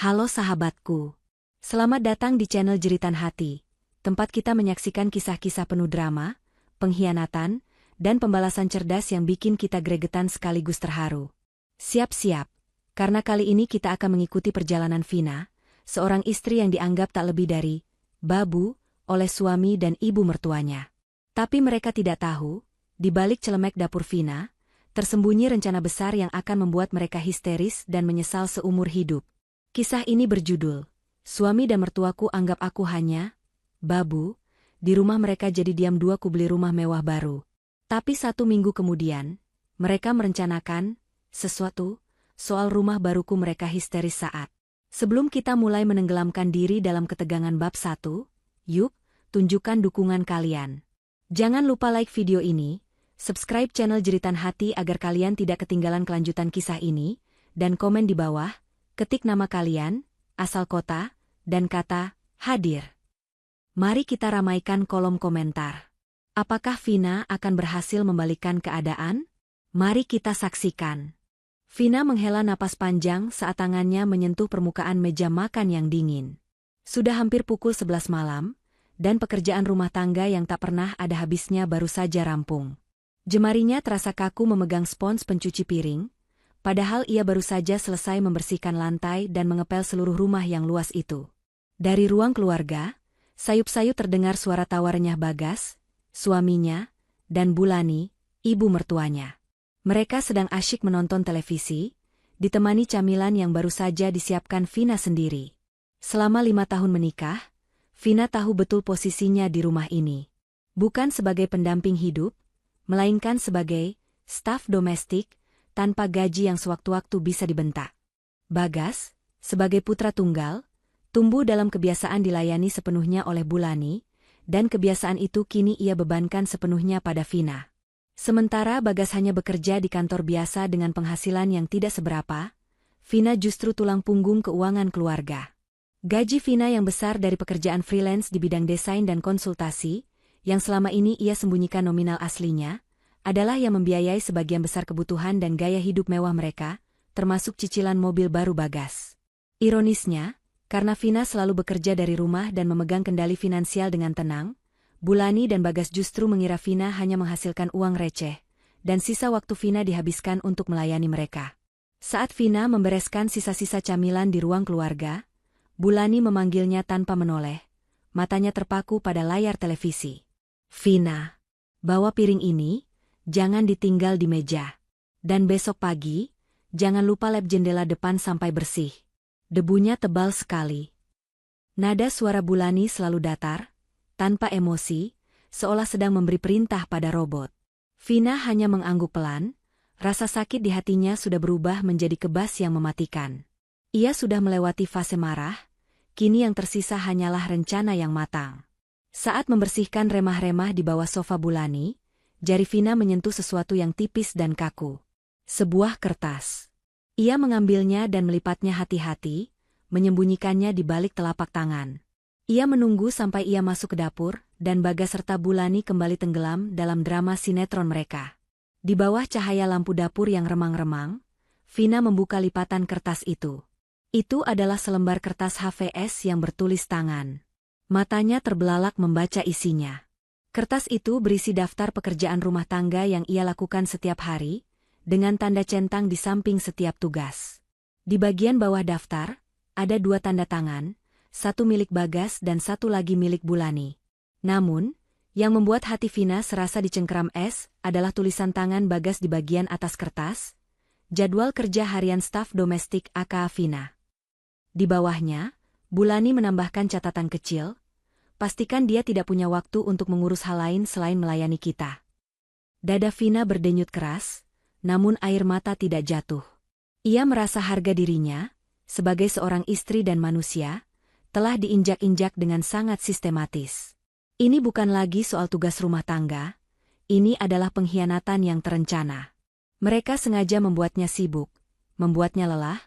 Halo sahabatku. Selamat datang di channel Jeritan Hati, tempat kita menyaksikan kisah-kisah penuh drama, pengkhianatan, dan pembalasan cerdas yang bikin kita gregetan sekaligus terharu. Siap-siap, karena kali ini kita akan mengikuti perjalanan Vina, seorang istri yang dianggap tak lebih dari babu oleh suami dan ibu mertuanya. Tapi mereka tidak tahu, di balik celemek dapur Vina, tersembunyi rencana besar yang akan membuat mereka histeris dan menyesal seumur hidup. Kisah ini berjudul, Suami dan Mertuaku Anggap Aku Hanya Babu. Di rumah mereka jadi diam dua ku beli rumah mewah baru. Tapi 1 minggu kemudian, mereka merencanakan sesuatu soal rumah baruku. Mereka histeris saat. Sebelum kita mulai menenggelamkan diri dalam ketegangan bab 1, yuk, tunjukkan dukungan kalian. Jangan lupa like video ini, subscribe channel Jeritan Hati agar kalian tidak ketinggalan kelanjutan kisah ini, dan komen di bawah. Ketik nama kalian, asal kota, dan kata hadir. Mari kita ramaikan kolom komentar. Apakah Vina akan berhasil membalikkan keadaan? Mari kita saksikan. Vina menghela napas panjang saat tangannya menyentuh permukaan meja makan yang dingin. Sudah hampir pukul 11 malam, dan pekerjaan rumah tangga yang tak pernah ada habisnya baru saja rampung. Jemarinya terasa kaku memegang spons pencuci piring, padahal ia baru saja selesai membersihkan lantai dan mengepel seluruh rumah yang luas itu. Dari ruang keluarga, sayup-sayup terdengar suara tawa renyah Bagas, suaminya, dan Bulani, ibu mertuanya. Mereka sedang asyik menonton televisi, ditemani camilan yang baru saja disiapkan Vina sendiri. Selama 5 tahun menikah, Vina tahu betul posisinya di rumah ini. Bukan sebagai pendamping hidup, melainkan sebagai staf domestik, tanpa gaji yang sewaktu-waktu bisa dibentak. Bagas, sebagai putra tunggal, tumbuh dalam kebiasaan dilayani sepenuhnya oleh Bulani, dan kebiasaan itu kini ia bebankan sepenuhnya pada Vina. Sementara Bagas hanya bekerja di kantor biasa dengan penghasilan yang tidak seberapa, Vina justru tulang punggung keuangan keluarga. Gaji Vina yang besar dari pekerjaan freelance di bidang desain dan konsultasi, yang selama ini ia sembunyikan nominal aslinya, adalah yang membiayai sebagian besar kebutuhan dan gaya hidup mewah mereka, termasuk cicilan mobil baru Bagas. Ironisnya, karena Vina selalu bekerja dari rumah dan memegang kendali finansial dengan tenang, Bulani dan Bagas justru mengira Vina hanya menghasilkan uang receh, dan sisa waktu Vina dihabiskan untuk melayani mereka. Saat Vina membereskan sisa-sisa camilan di ruang keluarga, Bulani memanggilnya tanpa menoleh, matanya terpaku pada layar televisi. "Vina, bawa piring ini, jangan ditinggal di meja. Dan besok pagi, jangan lupa lap jendela depan sampai bersih. Debunya tebal sekali." Nada suara Bulani selalu datar, tanpa emosi, seolah sedang memberi perintah pada robot. Vina hanya mengangguk pelan, rasa sakit di hatinya sudah berubah menjadi kebas yang mematikan. Ia sudah melewati fase marah, kini yang tersisa hanyalah rencana yang matang. Saat membersihkan remah-remah di bawah sofa Bulani, jari Vina menyentuh sesuatu yang tipis dan kaku. Sebuah kertas. Ia mengambilnya dan melipatnya hati-hati, menyembunyikannya di balik telapak tangan. Ia menunggu sampai ia masuk ke dapur, dan Bagas serta Bulani kembali tenggelam dalam drama sinetron mereka. Di bawah cahaya lampu dapur yang remang-remang, Vina membuka lipatan kertas itu. Itu adalah selembar kertas HVS yang bertulis tangan. Matanya terbelalak membaca isinya. Kertas itu berisi daftar pekerjaan rumah tangga yang ia lakukan setiap hari, dengan tanda centang di samping setiap tugas. Di bagian bawah daftar, ada 2 tanda tangan, 1 milik Bagas dan 1 lagi milik Bulani. Namun, yang membuat hati Vina serasa dicengkeram es adalah tulisan tangan Bagas di bagian atas kertas, jadwal kerja harian staf domestik aka Vina. Di bawahnya, Bulani menambahkan catatan kecil, "Pastikan dia tidak punya waktu untuk mengurus hal lain selain melayani kita." Dada Vina berdenyut keras, namun air mata tidak jatuh. Ia merasa harga dirinya, sebagai seorang istri dan manusia, telah diinjak-injak dengan sangat sistematis. Ini bukan lagi soal tugas rumah tangga, ini adalah pengkhianatan yang terencana. Mereka sengaja membuatnya sibuk, membuatnya lelah,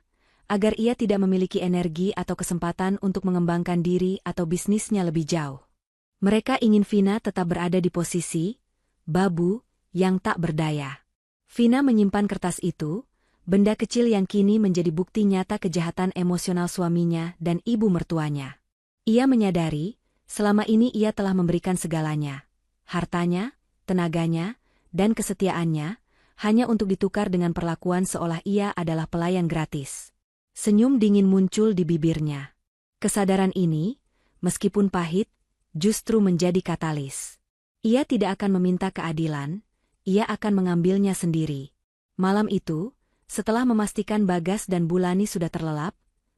agar ia tidak memiliki energi atau kesempatan untuk mengembangkan diri atau bisnisnya lebih jauh. Mereka ingin Vina tetap berada di posisi babu yang tak berdaya. Vina menyimpan kertas itu, Benda kecil yang kini menjadi bukti nyata kejahatan emosional suaminya dan ibu mertuanya. Ia menyadari, selama ini ia telah memberikan segalanya. Hartanya, tenaganya, dan kesetiaannya, hanya untuk ditukar dengan perlakuan seolah ia adalah pelayan gratis. Senyum dingin muncul di bibirnya. Kesadaran ini, meskipun pahit, justru menjadi katalis. Ia tidak akan meminta keadilan, ia akan mengambilnya sendiri. Malam itu, setelah memastikan Bagas dan Bulani sudah terlelap,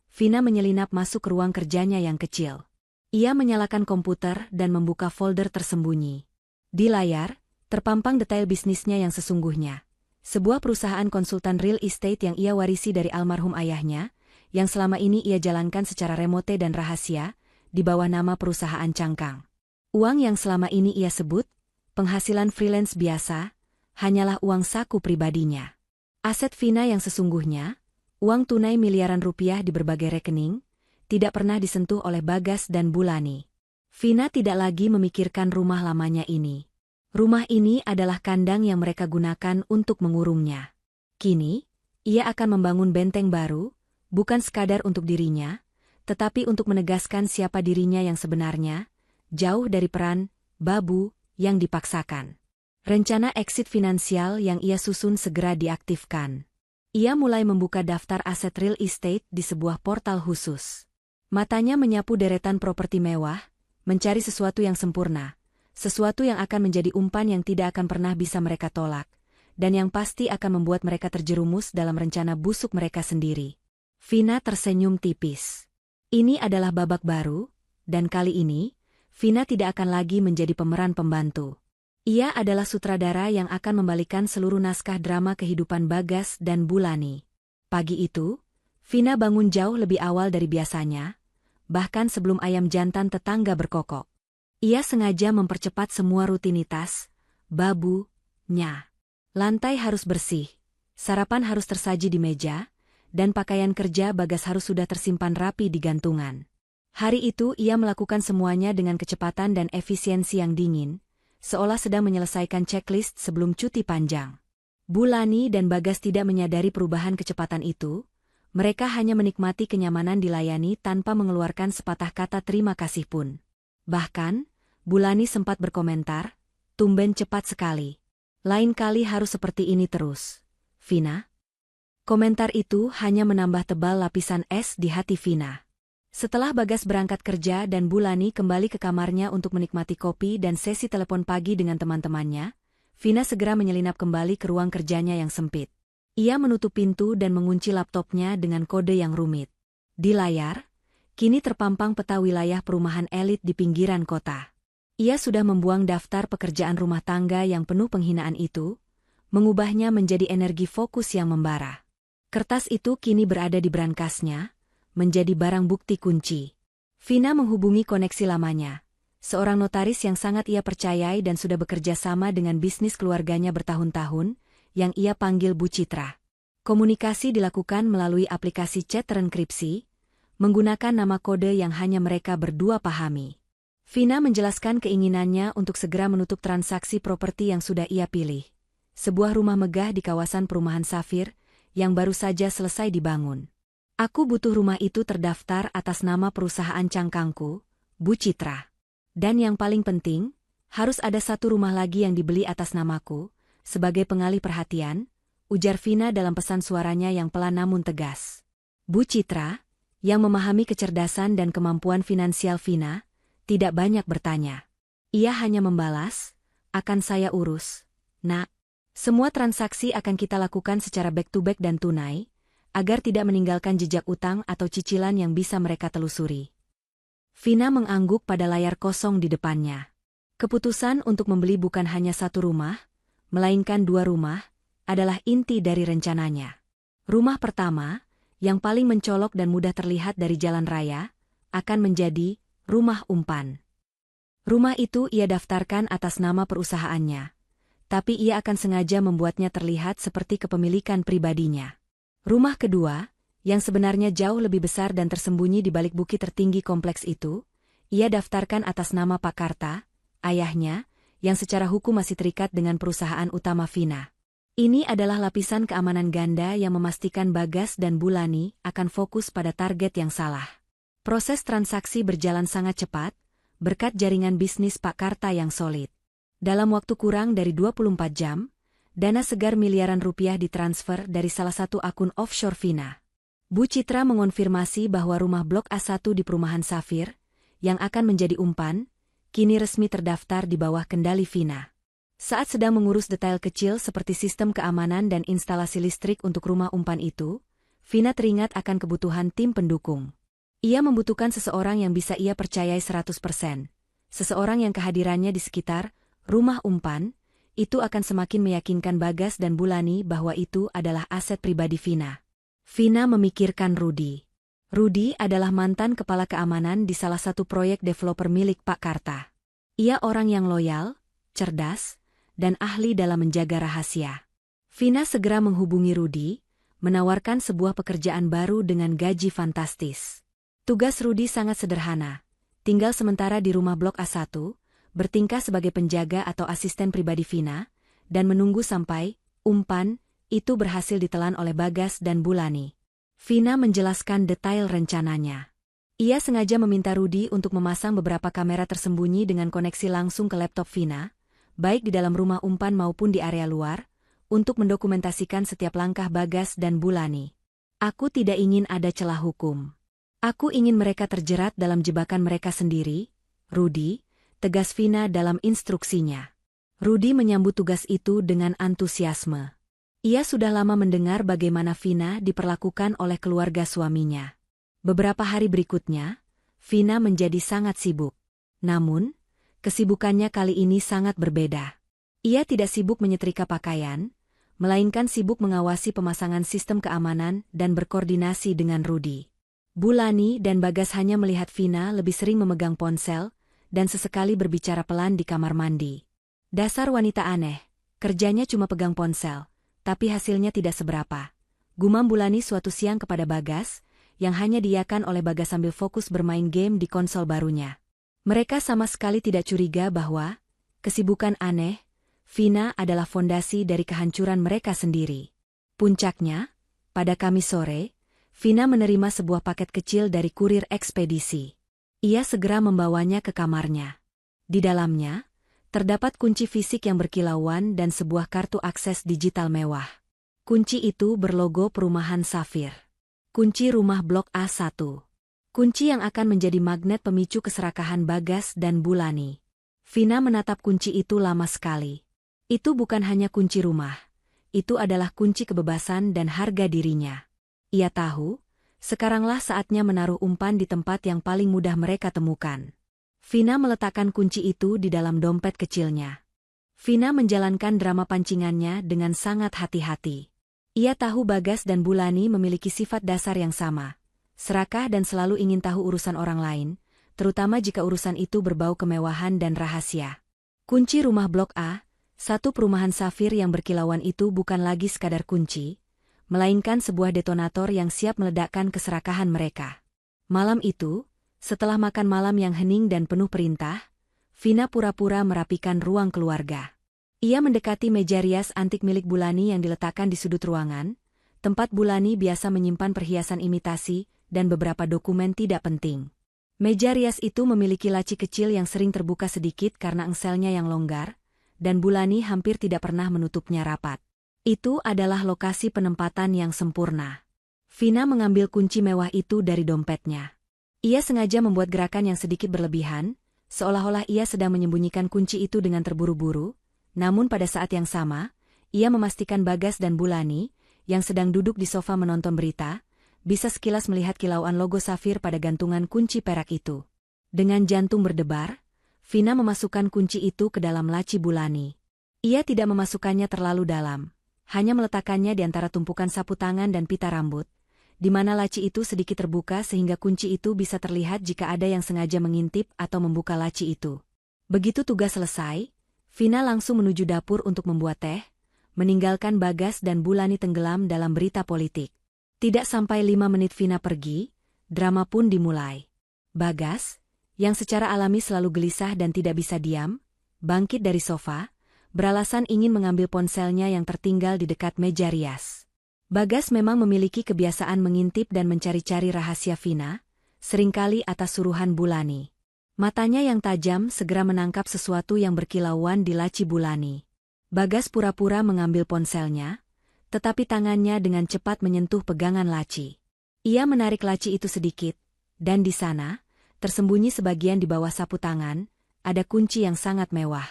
Vina menyelinap masuk ke ruang kerjanya yang kecil. Ia menyalakan komputer dan membuka folder tersembunyi. Di layar, terpampang detail bisnisnya yang sesungguhnya. Sebuah perusahaan konsultan real estate yang ia warisi dari almarhum ayahnya, yang selama ini ia jalankan secara remote dan rahasia, di bawah nama perusahaan cangkang. Uang yang selama ini ia sebut, penghasilan freelance biasa, hanyalah uang saku pribadinya. Aset Vina yang sesungguhnya, uang tunai miliaran rupiah di berbagai rekening, tidak pernah disentuh oleh Bagas dan Bulani. Vina tidak lagi memikirkan rumah lamanya ini. Rumah ini adalah kandang yang mereka gunakan untuk mengurungnya. Kini, ia akan membangun benteng baru, bukan sekadar untuk dirinya, tetapi untuk menegaskan siapa dirinya yang sebenarnya, jauh dari peran babu yang dipaksakan. Rencana exit finansial yang ia susun segera diaktifkan. Ia mulai membuka daftar aset real estate di sebuah portal khusus. Matanya menyapu deretan properti mewah, mencari sesuatu yang sempurna, sesuatu yang akan menjadi umpan yang tidak akan pernah bisa mereka tolak, dan yang pasti akan membuat mereka terjerumus dalam rencana busuk mereka sendiri. Vina tersenyum tipis. Ini adalah babak baru, dan kali ini, Vina tidak akan lagi menjadi pemeran pembantu. Ia adalah sutradara yang akan membalikan seluruh naskah drama kehidupan Bagas dan Bulani. Pagi itu, Vina bangun jauh lebih awal dari biasanya, bahkan sebelum ayam jantan tetangga berkokok. Ia sengaja mempercepat semua rutinitas, babunya. Lantai harus bersih, sarapan harus tersaji di meja, dan pakaian kerja Bagas harus sudah tersimpan rapi di gantungan. Hari itu ia melakukan semuanya dengan kecepatan dan efisiensi yang dingin, seolah sedang menyelesaikan checklist sebelum cuti panjang. Bulani dan Bagas tidak menyadari perubahan kecepatan itu, mereka hanya menikmati kenyamanan dilayani tanpa mengeluarkan sepatah kata terima kasih pun. Bahkan, Bulani sempat berkomentar, "Tumben cepat sekali. Lain kali harus seperti ini terus, Vina." Komentar itu hanya menambah tebal lapisan es di hati Vina. Setelah Bagas berangkat kerja dan Bulani kembali ke kamarnya untuk menikmati kopi dan sesi telepon pagi dengan teman-temannya, Vina segera menyelinap kembali ke ruang kerjanya yang sempit. Ia menutup pintu dan mengunci laptopnya dengan kode yang rumit. Di layar, kini terpampang peta wilayah perumahan elit di pinggiran kota. Ia sudah membuang daftar pekerjaan rumah tangga yang penuh penghinaan itu, mengubahnya menjadi energi fokus yang membara. Kertas itu kini berada di brankasnya, menjadi barang bukti kunci. Vina menghubungi koneksi lamanya, seorang notaris yang sangat ia percayai dan sudah bekerja sama dengan bisnis keluarganya bertahun-tahun, yang ia panggil Bu Citra. Komunikasi dilakukan melalui aplikasi chat terenkripsi, menggunakan nama kode yang hanya mereka berdua pahami. Vina menjelaskan keinginannya untuk segera menutup transaksi properti yang sudah ia pilih. Sebuah rumah megah di kawasan perumahan Safir, yang baru saja selesai dibangun. "Aku butuh rumah itu terdaftar atas nama perusahaan cangkangku, Bu Citra. Dan yang paling penting, harus ada satu rumah lagi yang dibeli atas namaku, sebagai pengalih perhatian," ujar Vina dalam pesan suaranya yang pelan namun tegas. Bu Citra, yang memahami kecerdasan dan kemampuan finansial Vina, tidak banyak bertanya. Ia hanya membalas, "Akan saya urus, Nak. Semua transaksi akan kita lakukan secara back-to-back dan tunai, agar tidak meninggalkan jejak utang atau cicilan yang bisa mereka telusuri." Vina mengangguk pada layar kosong di depannya. Keputusan untuk membeli bukan hanya satu rumah, melainkan dua rumah, adalah inti dari rencananya. Rumah pertama, yang paling mencolok dan mudah terlihat dari jalan raya, akan menjadi rumah umpan. Rumah itu ia daftarkan atas nama perusahaannya, tapi ia akan sengaja membuatnya terlihat seperti kepemilikan pribadinya. Rumah kedua, yang sebenarnya jauh lebih besar dan tersembunyi di balik bukit tertinggi kompleks itu, ia daftarkan atas nama Pak Karta, ayahnya, yang secara hukum masih terikat dengan perusahaan utama Vina. Ini adalah lapisan keamanan ganda yang memastikan Bagas dan Bulani akan fokus pada target yang salah. Proses transaksi berjalan sangat cepat, berkat jaringan bisnis Pak Karta yang solid. Dalam waktu kurang dari 24 jam, dana segar miliaran rupiah ditransfer dari salah satu akun offshore Vina. Bu Citra mengonfirmasi bahwa rumah blok A1 di perumahan Safir, yang akan menjadi umpan, kini resmi terdaftar di bawah kendali Vina. Saat sedang mengurus detail kecil seperti sistem keamanan dan instalasi listrik untuk rumah umpan itu, Vina teringat akan kebutuhan tim pendukung. Ia membutuhkan seseorang yang bisa ia percayai 100%. Seseorang yang kehadirannya di sekitar rumah umpan, itu akan semakin meyakinkan Bagas dan Bulani bahwa itu adalah aset pribadi Vina. Vina memikirkan Rudi. Rudi adalah mantan kepala keamanan di salah satu proyek developer milik Pak Karta. Ia orang yang loyal, cerdas, dan ahli dalam menjaga rahasia. Vina segera menghubungi Rudi, menawarkan sebuah pekerjaan baru dengan gaji fantastis. Tugas Rudi sangat sederhana, tinggal sementara di rumah blok A1, bertingkah sebagai penjaga atau asisten pribadi Vina, dan menunggu sampai umpan itu berhasil ditelan oleh Bagas dan Bulani. Vina menjelaskan detail rencananya. Ia sengaja meminta Rudi untuk memasang beberapa kamera tersembunyi dengan koneksi langsung ke laptop Vina, baik di dalam rumah umpan maupun di area luar, untuk mendokumentasikan setiap langkah Bagas dan Bulani. Aku tidak ingin ada celah hukum. Aku ingin mereka terjerat dalam jebakan mereka sendiri, Rudi, tegas Vina dalam instruksinya. Rudi menyambut tugas itu dengan antusiasme. Ia sudah lama mendengar bagaimana Vina diperlakukan oleh keluarga suaminya. Beberapa hari berikutnya, Vina menjadi sangat sibuk. Namun, kesibukannya kali ini sangat berbeda. Ia tidak sibuk menyetrika pakaian, melainkan sibuk mengawasi pemasangan sistem keamanan dan berkoordinasi dengan Rudi. Bulani dan Bagas hanya melihat Vina lebih sering memegang ponsel dan sesekali berbicara pelan di kamar mandi. Dasar wanita aneh, kerjanya cuma pegang ponsel, tapi hasilnya tidak seberapa. Gumam Bulani suatu siang kepada Bagas, yang hanya diiakan oleh Bagas sambil fokus bermain game di konsol barunya. Mereka sama sekali tidak curiga bahwa kesibukan aneh Vina adalah fondasi dari kehancuran mereka sendiri. Puncaknya, pada Kamis sore, Vina menerima sebuah paket kecil dari kurir ekspedisi. Ia segera membawanya ke kamarnya. Di dalamnya, terdapat kunci fisik yang berkilauan dan sebuah kartu akses digital mewah. Kunci itu berlogo perumahan Safir. Kunci rumah blok A1. Kunci yang akan menjadi magnet pemicu keserakahan Bagas dan Bulani. Vina menatap kunci itu lama sekali. Itu bukan hanya kunci rumah. Itu adalah kunci kebebasan dan harga dirinya. Ia tahu, sekaranglah saatnya menaruh umpan di tempat yang paling mudah mereka temukan. Vina meletakkan kunci itu di dalam dompet kecilnya. Vina menjalankan drama pancingannya dengan sangat hati-hati. Ia tahu Bagas dan Bulani memiliki sifat dasar yang sama. Serakah dan selalu ingin tahu urusan orang lain, terutama jika urusan itu berbau kemewahan dan rahasia. Kunci rumah blok A, satu perumahan Safir yang berkilauan itu bukan lagi sekadar kunci, melainkan sebuah detonator yang siap meledakkan keserakahan mereka. Malam itu, setelah makan malam yang hening dan penuh perintah, Vina pura-pura merapikan ruang keluarga. Ia mendekati meja rias antik milik Bulani yang diletakkan di sudut ruangan, tempat Bulani biasa menyimpan perhiasan imitasi dan beberapa dokumen tidak penting. Meja rias itu memiliki laci kecil yang sering terbuka sedikit karena engselnya yang longgar, dan Bulani hampir tidak pernah menutupnya rapat. Itu adalah lokasi penempatan yang sempurna. Vina mengambil kunci mewah itu dari dompetnya. Ia sengaja membuat gerakan yang sedikit berlebihan, seolah-olah ia sedang menyembunyikan kunci itu dengan terburu-buru, namun pada saat yang sama, ia memastikan Bagas dan Bulani, yang sedang duduk di sofa menonton berita, bisa sekilas melihat kilauan logo Safir pada gantungan kunci perak itu. Dengan jantung berdebar, Vina memasukkan kunci itu ke dalam laci Bulani. Ia tidak memasukkannya terlalu dalam, hanya meletakkannya di antara tumpukan sapu tangan dan pita rambut, di mana laci itu sedikit terbuka sehingga kunci itu bisa terlihat jika ada yang sengaja mengintip atau membuka laci itu. Begitu tugas selesai, Vina langsung menuju dapur untuk membuat teh, meninggalkan Bagas dan Bulani tenggelam dalam berita politik. Tidak sampai 5 menit Vina pergi, drama pun dimulai. Bagas, yang secara alami selalu gelisah dan tidak bisa diam, bangkit dari sofa, beralasan ingin mengambil ponselnya yang tertinggal di dekat meja rias. Bagas memang memiliki kebiasaan mengintip dan mencari-cari rahasia Vina, seringkali atas suruhan Bulani. Matanya yang tajam segera menangkap sesuatu yang berkilauan di laci Bulani. Bagas pura-pura mengambil ponselnya, tetapi tangannya dengan cepat menyentuh pegangan laci. Ia menarik laci itu sedikit, dan di sana, tersembunyi sebagian di bawah sapu tangan, ada kunci yang sangat mewah.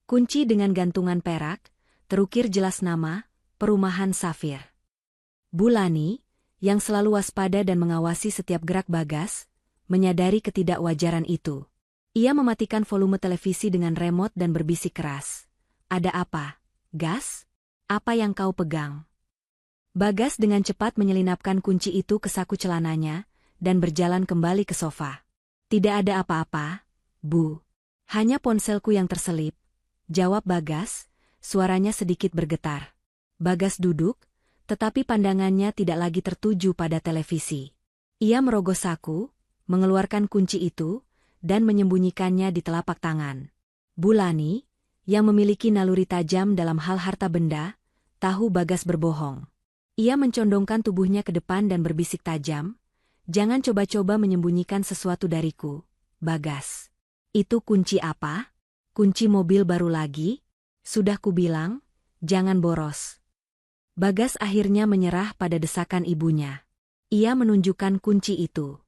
Kunci dengan gantungan perak, terukir jelas nama, Perumahan Safir. Bulani, yang selalu waspada dan mengawasi setiap gerak Bagas, menyadari ketidakwajaran itu. Ia mematikan volume televisi dengan remote dan berbisik keras. "Ada apa, Gas? Apa yang kau pegang?" Bagas dengan cepat menyelinapkan kunci itu ke saku celananya, dan berjalan kembali ke sofa. "Tidak ada apa-apa, Bu. Hanya ponselku yang terselip," jawab Bagas, suaranya sedikit bergetar. Bagas duduk, tetapi pandangannya tidak lagi tertuju pada televisi. Ia merogoh saku, mengeluarkan kunci itu, dan menyembunyikannya di telapak tangan. Bulani, yang memiliki naluri tajam dalam hal harta benda, tahu Bagas berbohong. Ia mencondongkan tubuhnya ke depan dan berbisik tajam, "Jangan coba-coba menyembunyikan sesuatu dariku, Bagas." "Itu kunci apa? Kunci mobil baru lagi? Sudah kubilang, jangan boros." Bagas akhirnya menyerah pada desakan ibunya. Ia menunjukkan kunci itu.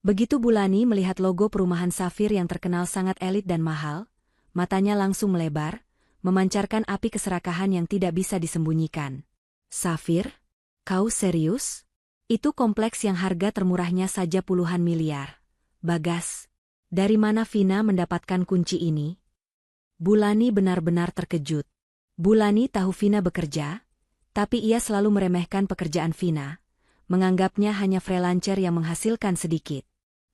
Begitu Bulani melihat logo Perumahan Safir yang terkenal sangat elit dan mahal, matanya langsung melebar, memancarkan api keserakahan yang tidak bisa disembunyikan. "Safir? Kau serius? Itu kompleks yang harga termurahnya saja puluhan miliar. Bagas, dari mana Vina mendapatkan kunci ini?" Bulani benar-benar terkejut. Bulani tahu Vina bekerja, tapi ia selalu meremehkan pekerjaan Vina, menganggapnya hanya freelancer yang menghasilkan sedikit.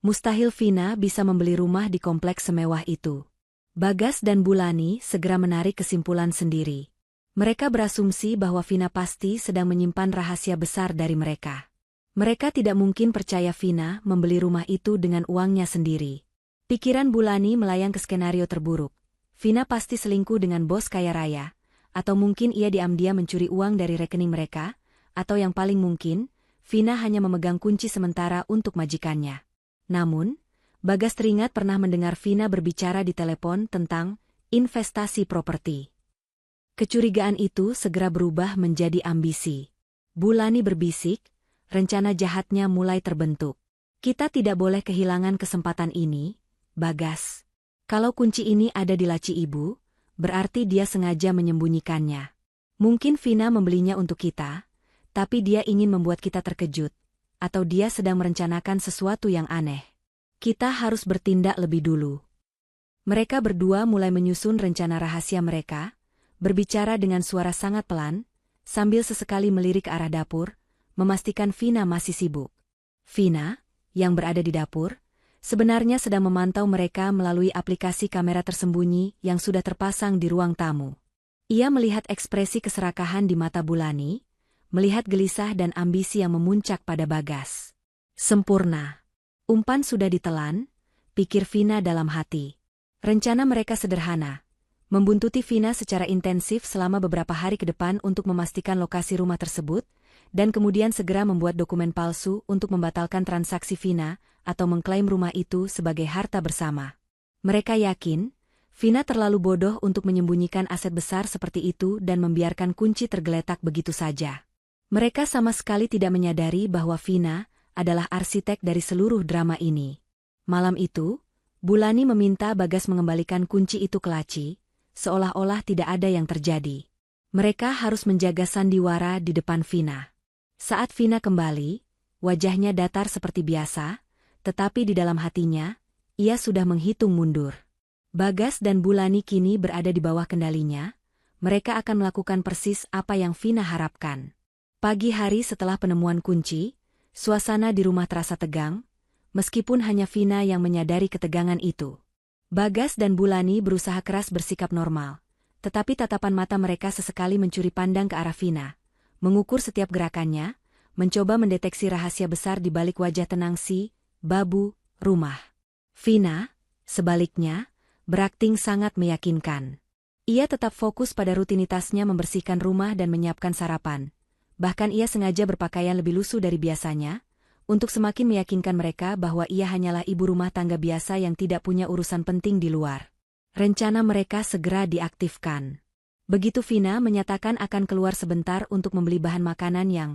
Mustahil Vina bisa membeli rumah di kompleks semewah itu. Bagas dan Bulani segera menarik kesimpulan sendiri. Mereka berasumsi bahwa Vina pasti sedang menyimpan rahasia besar dari mereka. Mereka tidak mungkin percaya Vina membeli rumah itu dengan uangnya sendiri. Pikiran Bulani melayang ke skenario terburuk. Vina pasti selingkuh dengan bos kaya raya, atau mungkin ia diam-diam mencuri uang dari rekening mereka, atau yang paling mungkin, Vina hanya memegang kunci sementara untuk majikannya. Namun, Bagas teringat pernah mendengar Vina berbicara di telepon tentang investasi properti. Kecurigaan itu segera berubah menjadi ambisi. Bulani berbisik, rencana jahatnya mulai terbentuk. "Kita tidak boleh kehilangan kesempatan ini, Bagas. Kalau kunci ini ada di laci ibu, berarti dia sengaja menyembunyikannya. Mungkin Vina membelinya untuk kita, tapi dia ingin membuat kita terkejut, atau dia sedang merencanakan sesuatu yang aneh. Kita harus bertindak lebih dulu." Mereka berdua mulai menyusun rencana rahasia mereka, berbicara dengan suara sangat pelan, sambil sesekali melirik ke arah dapur, memastikan Vina masih sibuk. Vina, yang berada di dapur, sebenarnya sedang memantau mereka melalui aplikasi kamera tersembunyi yang sudah terpasang di ruang tamu. Ia melihat ekspresi keserakahan di mata Bulani, melihat gelisah dan ambisi yang memuncak pada Bagas. Sempurna. Umpan sudah ditelan, pikir Vina dalam hati. Rencana mereka sederhana. Membuntuti Vina secara intensif selama beberapa hari ke depan untuk memastikan lokasi rumah tersebut, dan kemudian segera membuat dokumen palsu untuk membatalkan transaksi Vina atau mengklaim rumah itu sebagai harta bersama. Mereka yakin, Vina terlalu bodoh untuk menyembunyikan aset besar seperti itu dan membiarkan kunci tergeletak begitu saja. Mereka sama sekali tidak menyadari bahwa Vina adalah arsitek dari seluruh drama ini. Malam itu, Bulani meminta Bagas mengembalikan kunci itu ke laci, seolah-olah tidak ada yang terjadi. Mereka harus menjaga sandiwara di depan Vina. Saat Vina kembali, wajahnya datar seperti biasa, tetapi di dalam hatinya, ia sudah menghitung mundur. Bagas dan Bulani kini berada di bawah kendalinya, mereka akan melakukan persis apa yang Vina harapkan. Pagi hari setelah penemuan kunci, suasana di rumah terasa tegang, meskipun hanya Vina yang menyadari ketegangan itu. Bagas dan Bulani berusaha keras bersikap normal, tetapi tatapan mata mereka sesekali mencuri pandang ke arah Vina, mengukur setiap gerakannya, mencoba mendeteksi rahasia besar di balik wajah tenang si babu rumah. Vina, sebaliknya, berakting sangat meyakinkan. Ia tetap fokus pada rutinitasnya membersihkan rumah dan menyiapkan sarapan. Bahkan ia sengaja berpakaian lebih lusuh dari biasanya, untuk semakin meyakinkan mereka bahwa ia hanyalah ibu rumah tangga biasa yang tidak punya urusan penting di luar. Rencana mereka segera diaktifkan. Begitu Vina menyatakan akan keluar sebentar untuk membeli bahan makanan yang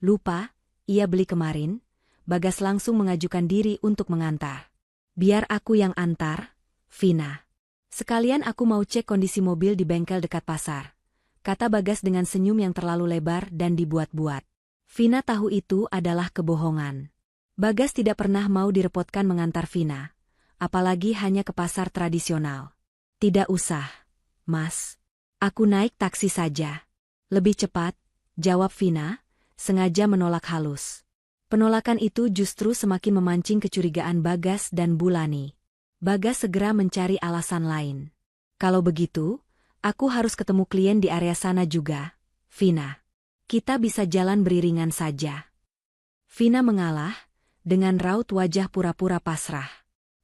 lupa ia beli kemarin, Bagas langsung mengajukan diri untuk mengantar. Biar aku yang antar, Vina. Sekalian aku mau cek kondisi mobil di bengkel dekat pasar, kata Bagas dengan senyum yang terlalu lebar dan dibuat-buat. Vina tahu itu adalah kebohongan. Bagas tidak pernah mau direpotkan mengantar Vina, apalagi hanya ke pasar tradisional. Tidak usah, Mas. Aku naik taksi saja. Lebih cepat, jawab Vina, sengaja menolak halus. Penolakan itu justru semakin memancing kecurigaan Bagas dan Bulani. Bagas segera mencari alasan lain. Kalau begitu, aku harus ketemu klien di area sana juga, Vina. Kita bisa jalan beriringan saja. Vina mengalah, dengan raut wajah pura-pura pasrah.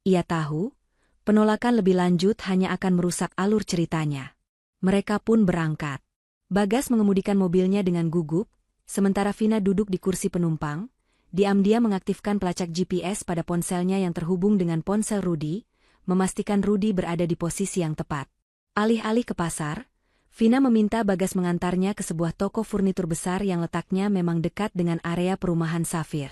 Ia tahu, penolakan lebih lanjut hanya akan merusak alur ceritanya. Mereka pun berangkat. Bagas mengemudikan mobilnya dengan gugup, sementara Vina duduk di kursi penumpang. Diam-diam mengaktifkan pelacak GPS pada ponselnya yang terhubung dengan ponsel Rudy, memastikan Rudy berada di posisi yang tepat. Alih-alih ke pasar, Vina meminta Bagas mengantarnya ke sebuah toko furnitur besar yang letaknya memang dekat dengan area perumahan Safir.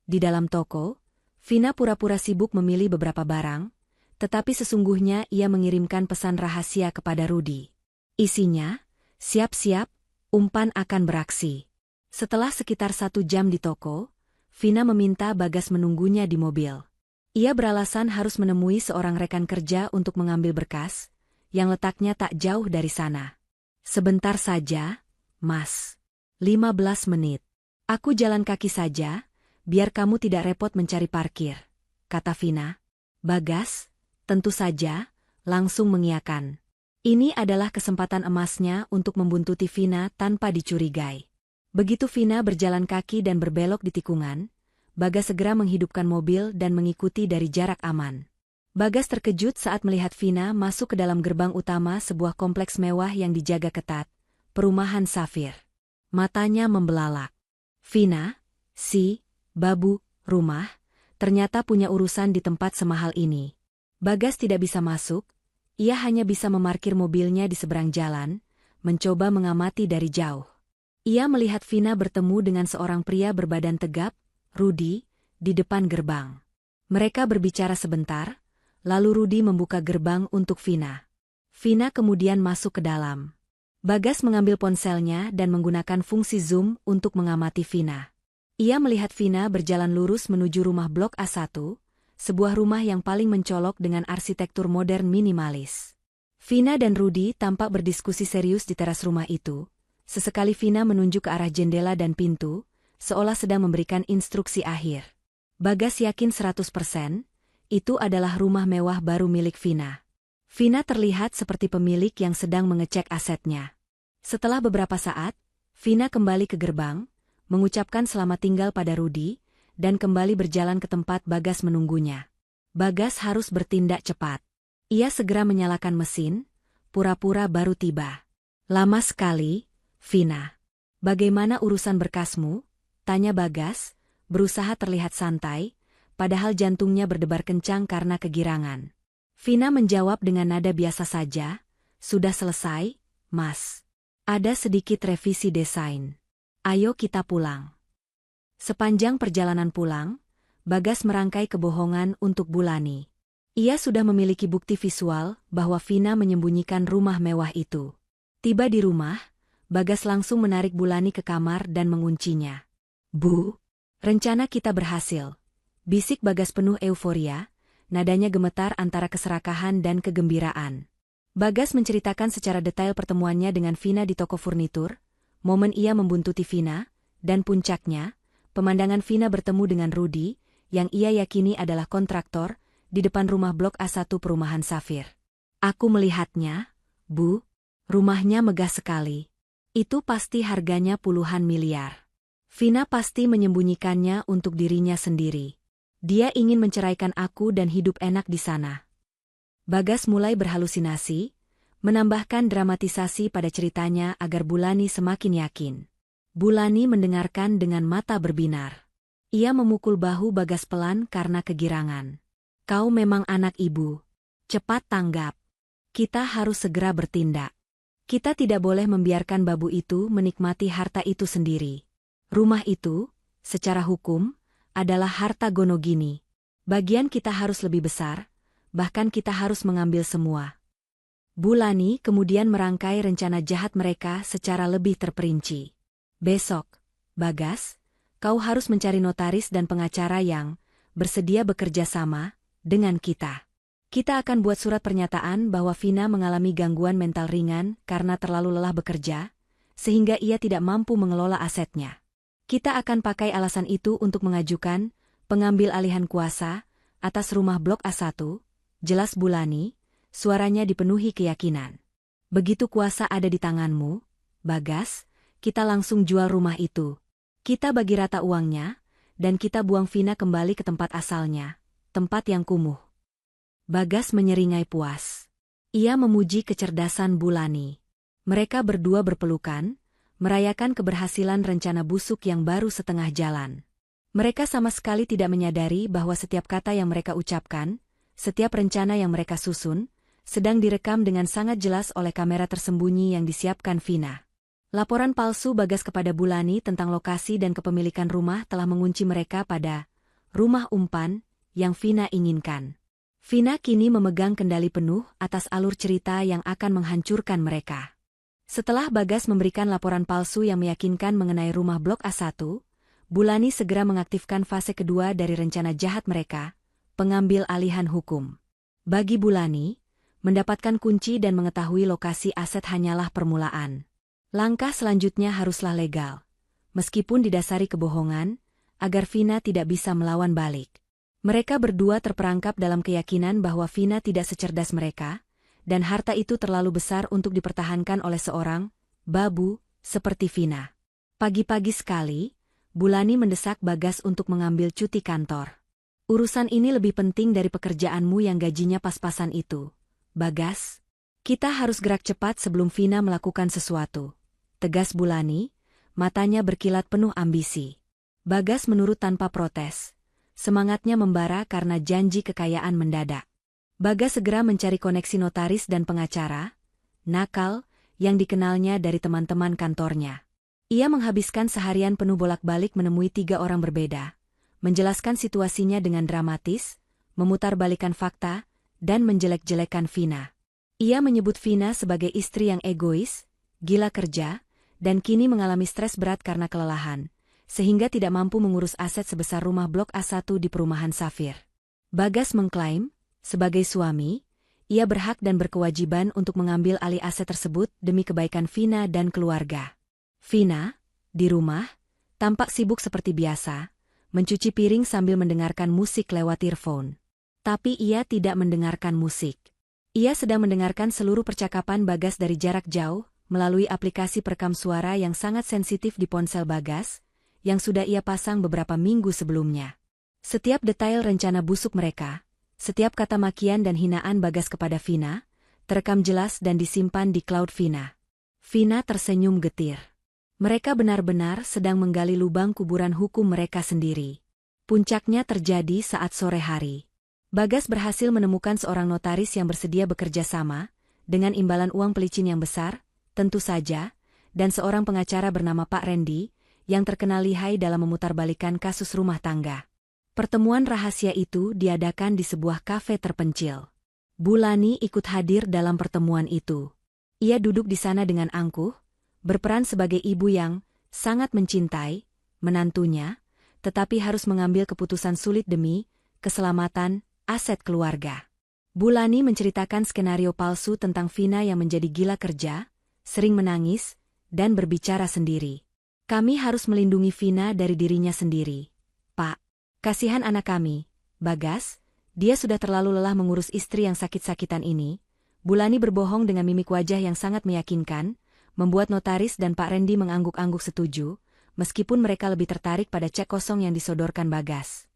Di dalam toko, Vina pura-pura sibuk memilih beberapa barang, tetapi sesungguhnya ia mengirimkan pesan rahasia kepada Rudy. Isinya, siap-siap, umpan akan beraksi. Setelah sekitar 1 jam di toko, Vina meminta Bagas menunggunya di mobil. Ia beralasan harus menemui seorang rekan kerja untuk mengambil berkas, yang letaknya tak jauh dari sana. Sebentar saja, Mas. 15 menit. Aku jalan kaki saja, biar kamu tidak repot mencari parkir, kata Vina. Bagas, tentu saja, langsung mengiyakan. Ini adalah kesempatan emasnya untuk membuntuti Vina tanpa dicurigai. Begitu Vina berjalan kaki dan berbelok di tikungan, Bagas segera menghidupkan mobil dan mengikuti dari jarak aman. Bagas terkejut saat melihat Vina masuk ke dalam gerbang utama sebuah kompleks mewah yang dijaga ketat, perumahan Safir. Matanya membelalak. Vina, si babu rumah, ternyata punya urusan di tempat semahal ini. Bagas tidak bisa masuk. Ia hanya bisa memarkir mobilnya di seberang jalan, mencoba mengamati dari jauh. Ia melihat Vina bertemu dengan seorang pria berbadan tegap, Rudy, di depan gerbang. Mereka berbicara sebentar, lalu Rudy membuka gerbang untuk Vina. Vina kemudian masuk ke dalam. Bagas mengambil ponselnya dan menggunakan fungsi zoom untuk mengamati Vina. Ia melihat Vina berjalan lurus menuju rumah blok A1, sebuah rumah yang paling mencolok dengan arsitektur modern minimalis. Vina dan Rudy tampak berdiskusi serius di teras rumah itu. Sesekali Vina menunjuk ke arah jendela dan pintu, seolah sedang memberikan instruksi akhir. Bagas yakin 100%, itu adalah rumah mewah baru milik Vina. Vina terlihat seperti pemilik yang sedang mengecek asetnya. Setelah beberapa saat, Vina kembali ke gerbang, mengucapkan selamat tinggal pada Rudy, dan kembali berjalan ke tempat Bagas menunggunya. Bagas harus bertindak cepat. Ia segera menyalakan mesin, pura-pura baru tiba. Lama sekali, Vina. Bagaimana urusan berkasmu? Tanya Bagas, berusaha terlihat santai, padahal jantungnya berdebar kencang karena kegirangan. Vina menjawab dengan nada biasa saja, sudah selesai, Mas. Ada sedikit revisi desain. Ayo kita pulang. Sepanjang perjalanan pulang, Bagas merangkai kebohongan untuk Bulani. Ia sudah memiliki bukti visual bahwa Vina menyembunyikan rumah mewah itu. Tiba di rumah, Bagas langsung menarik Bulani ke kamar dan menguncinya. Bu, rencana kita berhasil. Bisik Bagas penuh euforia, nadanya gemetar antara keserakahan dan kegembiraan. Bagas menceritakan secara detail pertemuannya dengan Vina di toko furnitur, momen ia membuntuti Vina, dan puncaknya, pemandangan Vina bertemu dengan Rudy, yang ia yakini adalah kontraktor, di depan rumah blok A1 perumahan Safir. Aku melihatnya, Bu. Rumahnya megah sekali. Itu pasti harganya puluhan miliar. Vina pasti menyembunyikannya untuk dirinya sendiri. Dia ingin menceraikan aku dan hidup enak di sana. Bagas mulai berhalusinasi, menambahkan dramatisasi pada ceritanya agar Bulani semakin yakin. Bulani mendengarkan dengan mata berbinar. Ia memukul bahu Bagas pelan karena kegirangan. Kau memang anak ibu. Cepat tanggap. Kita harus segera bertindak. Kita tidak boleh membiarkan babu itu menikmati harta itu sendiri. Rumah itu, secara hukum, adalah harta Gonogini. Bagian kita harus lebih besar, bahkan kita harus mengambil semua. Bulani kemudian merangkai rencana jahat mereka secara lebih terperinci. Besok, Bagas, kau harus mencari notaris dan pengacara yang bersedia bekerja sama dengan kita. Kita akan buat surat pernyataan bahwa Vina mengalami gangguan mental ringan karena terlalu lelah bekerja, sehingga ia tidak mampu mengelola asetnya. Kita akan pakai alasan itu untuk mengajukan pengambil alihan kuasa atas rumah Blok A1, jelas Bulani. Suaranya dipenuhi keyakinan. Begitu kuasa ada di tanganmu, Bagas, kita langsung jual rumah itu. Kita bagi rata uangnya, dan kita buang Vina kembali ke tempat asalnya, tempat yang kumuh. Bagas menyeringai puas. Ia memuji kecerdasan Bulani. Mereka berdua berpelukan, merayakan keberhasilan rencana busuk yang baru setengah jalan. Mereka sama sekali tidak menyadari bahwa setiap kata yang mereka ucapkan, setiap rencana yang mereka susun, sedang direkam dengan sangat jelas oleh kamera tersembunyi yang disiapkan Vina. Laporan palsu Bagas kepada Bulani tentang lokasi dan kepemilikan rumah telah mengunci mereka pada rumah umpan yang Vina inginkan. Vina kini memegang kendali penuh atas alur cerita yang akan menghancurkan mereka. Setelah Bagas memberikan laporan palsu yang meyakinkan mengenai rumah Blok A1, Bulani segera mengaktifkan fase kedua dari rencana jahat mereka, pengambil alihan hukum. Bagi Bulani, mendapatkan kunci dan mengetahui lokasi aset hanyalah permulaan. Langkah selanjutnya haruslah legal, meskipun didasari kebohongan, agar Vina tidak bisa melawan balik. Mereka berdua terperangkap dalam keyakinan bahwa Vina tidak secerdas mereka, dan harta itu terlalu besar untuk dipertahankan oleh seorang babu seperti Vina. Pagi-pagi sekali, Bulani mendesak Bagas untuk mengambil cuti kantor. Urusan ini lebih penting dari pekerjaanmu yang gajinya pas-pasan itu. Bagas, kita harus gerak cepat sebelum Vina melakukan sesuatu. Tegas Bulani, matanya berkilat penuh ambisi. Bagas menurut tanpa protes. Semangatnya membara karena janji kekayaan mendadak. Bagas segera mencari koneksi notaris dan pengacara, nakal, yang dikenalnya dari teman-teman kantornya. Ia menghabiskan seharian penuh bolak-balik menemui 3 orang berbeda, menjelaskan situasinya dengan dramatis, memutarbalikkan fakta, dan menjelek-jelekan Vina. Ia menyebut Vina sebagai istri yang egois, gila kerja, dan kini mengalami stres berat karena kelelahan, sehingga tidak mampu mengurus aset sebesar rumah Blok A1 di perumahan Safir. Bagas mengklaim, sebagai suami, ia berhak dan berkewajiban untuk mengambil alih aset tersebut demi kebaikan Vina dan keluarga. Vina, di rumah, tampak sibuk seperti biasa, mencuci piring sambil mendengarkan musik lewat earphone. Tapi ia tidak mendengarkan musik. Ia sedang mendengarkan seluruh percakapan Bagas dari jarak jauh, melalui aplikasi perekam suara yang sangat sensitif di ponsel Bagas, yang sudah ia pasang beberapa minggu sebelumnya. Setiap detail rencana busuk mereka, setiap kata makian dan hinaan Bagas kepada Vina, terekam jelas dan disimpan di cloud Vina. Vina tersenyum getir. Mereka benar-benar sedang menggali lubang kuburan hukum mereka sendiri. Puncaknya terjadi saat sore hari. Bagas berhasil menemukan seorang notaris yang bersedia bekerja sama, dengan imbalan uang pelicin yang besar, tentu saja, dan seorang pengacara bernama Pak Randy, yang terkenal lihai dalam memutarbalikkan kasus rumah tangga. Pertemuan rahasia itu diadakan di sebuah kafe terpencil. Bulani ikut hadir dalam pertemuan itu. Ia duduk di sana dengan angkuh, berperan sebagai ibu yang sangat mencintai menantunya, tetapi harus mengambil keputusan sulit demi keselamatan aset keluarga. Bulani menceritakan skenario palsu tentang Vina yang menjadi gila kerja, sering menangis, dan berbicara sendiri. Kami harus melindungi Vina dari dirinya sendiri. Pak, kasihan anak kami, Bagas, dia sudah terlalu lelah mengurus istri yang sakit-sakitan ini. Bulani berbohong dengan mimik wajah yang sangat meyakinkan, membuat notaris dan Pak Randy mengangguk-angguk setuju, meskipun mereka lebih tertarik pada cek kosong yang disodorkan Bagas.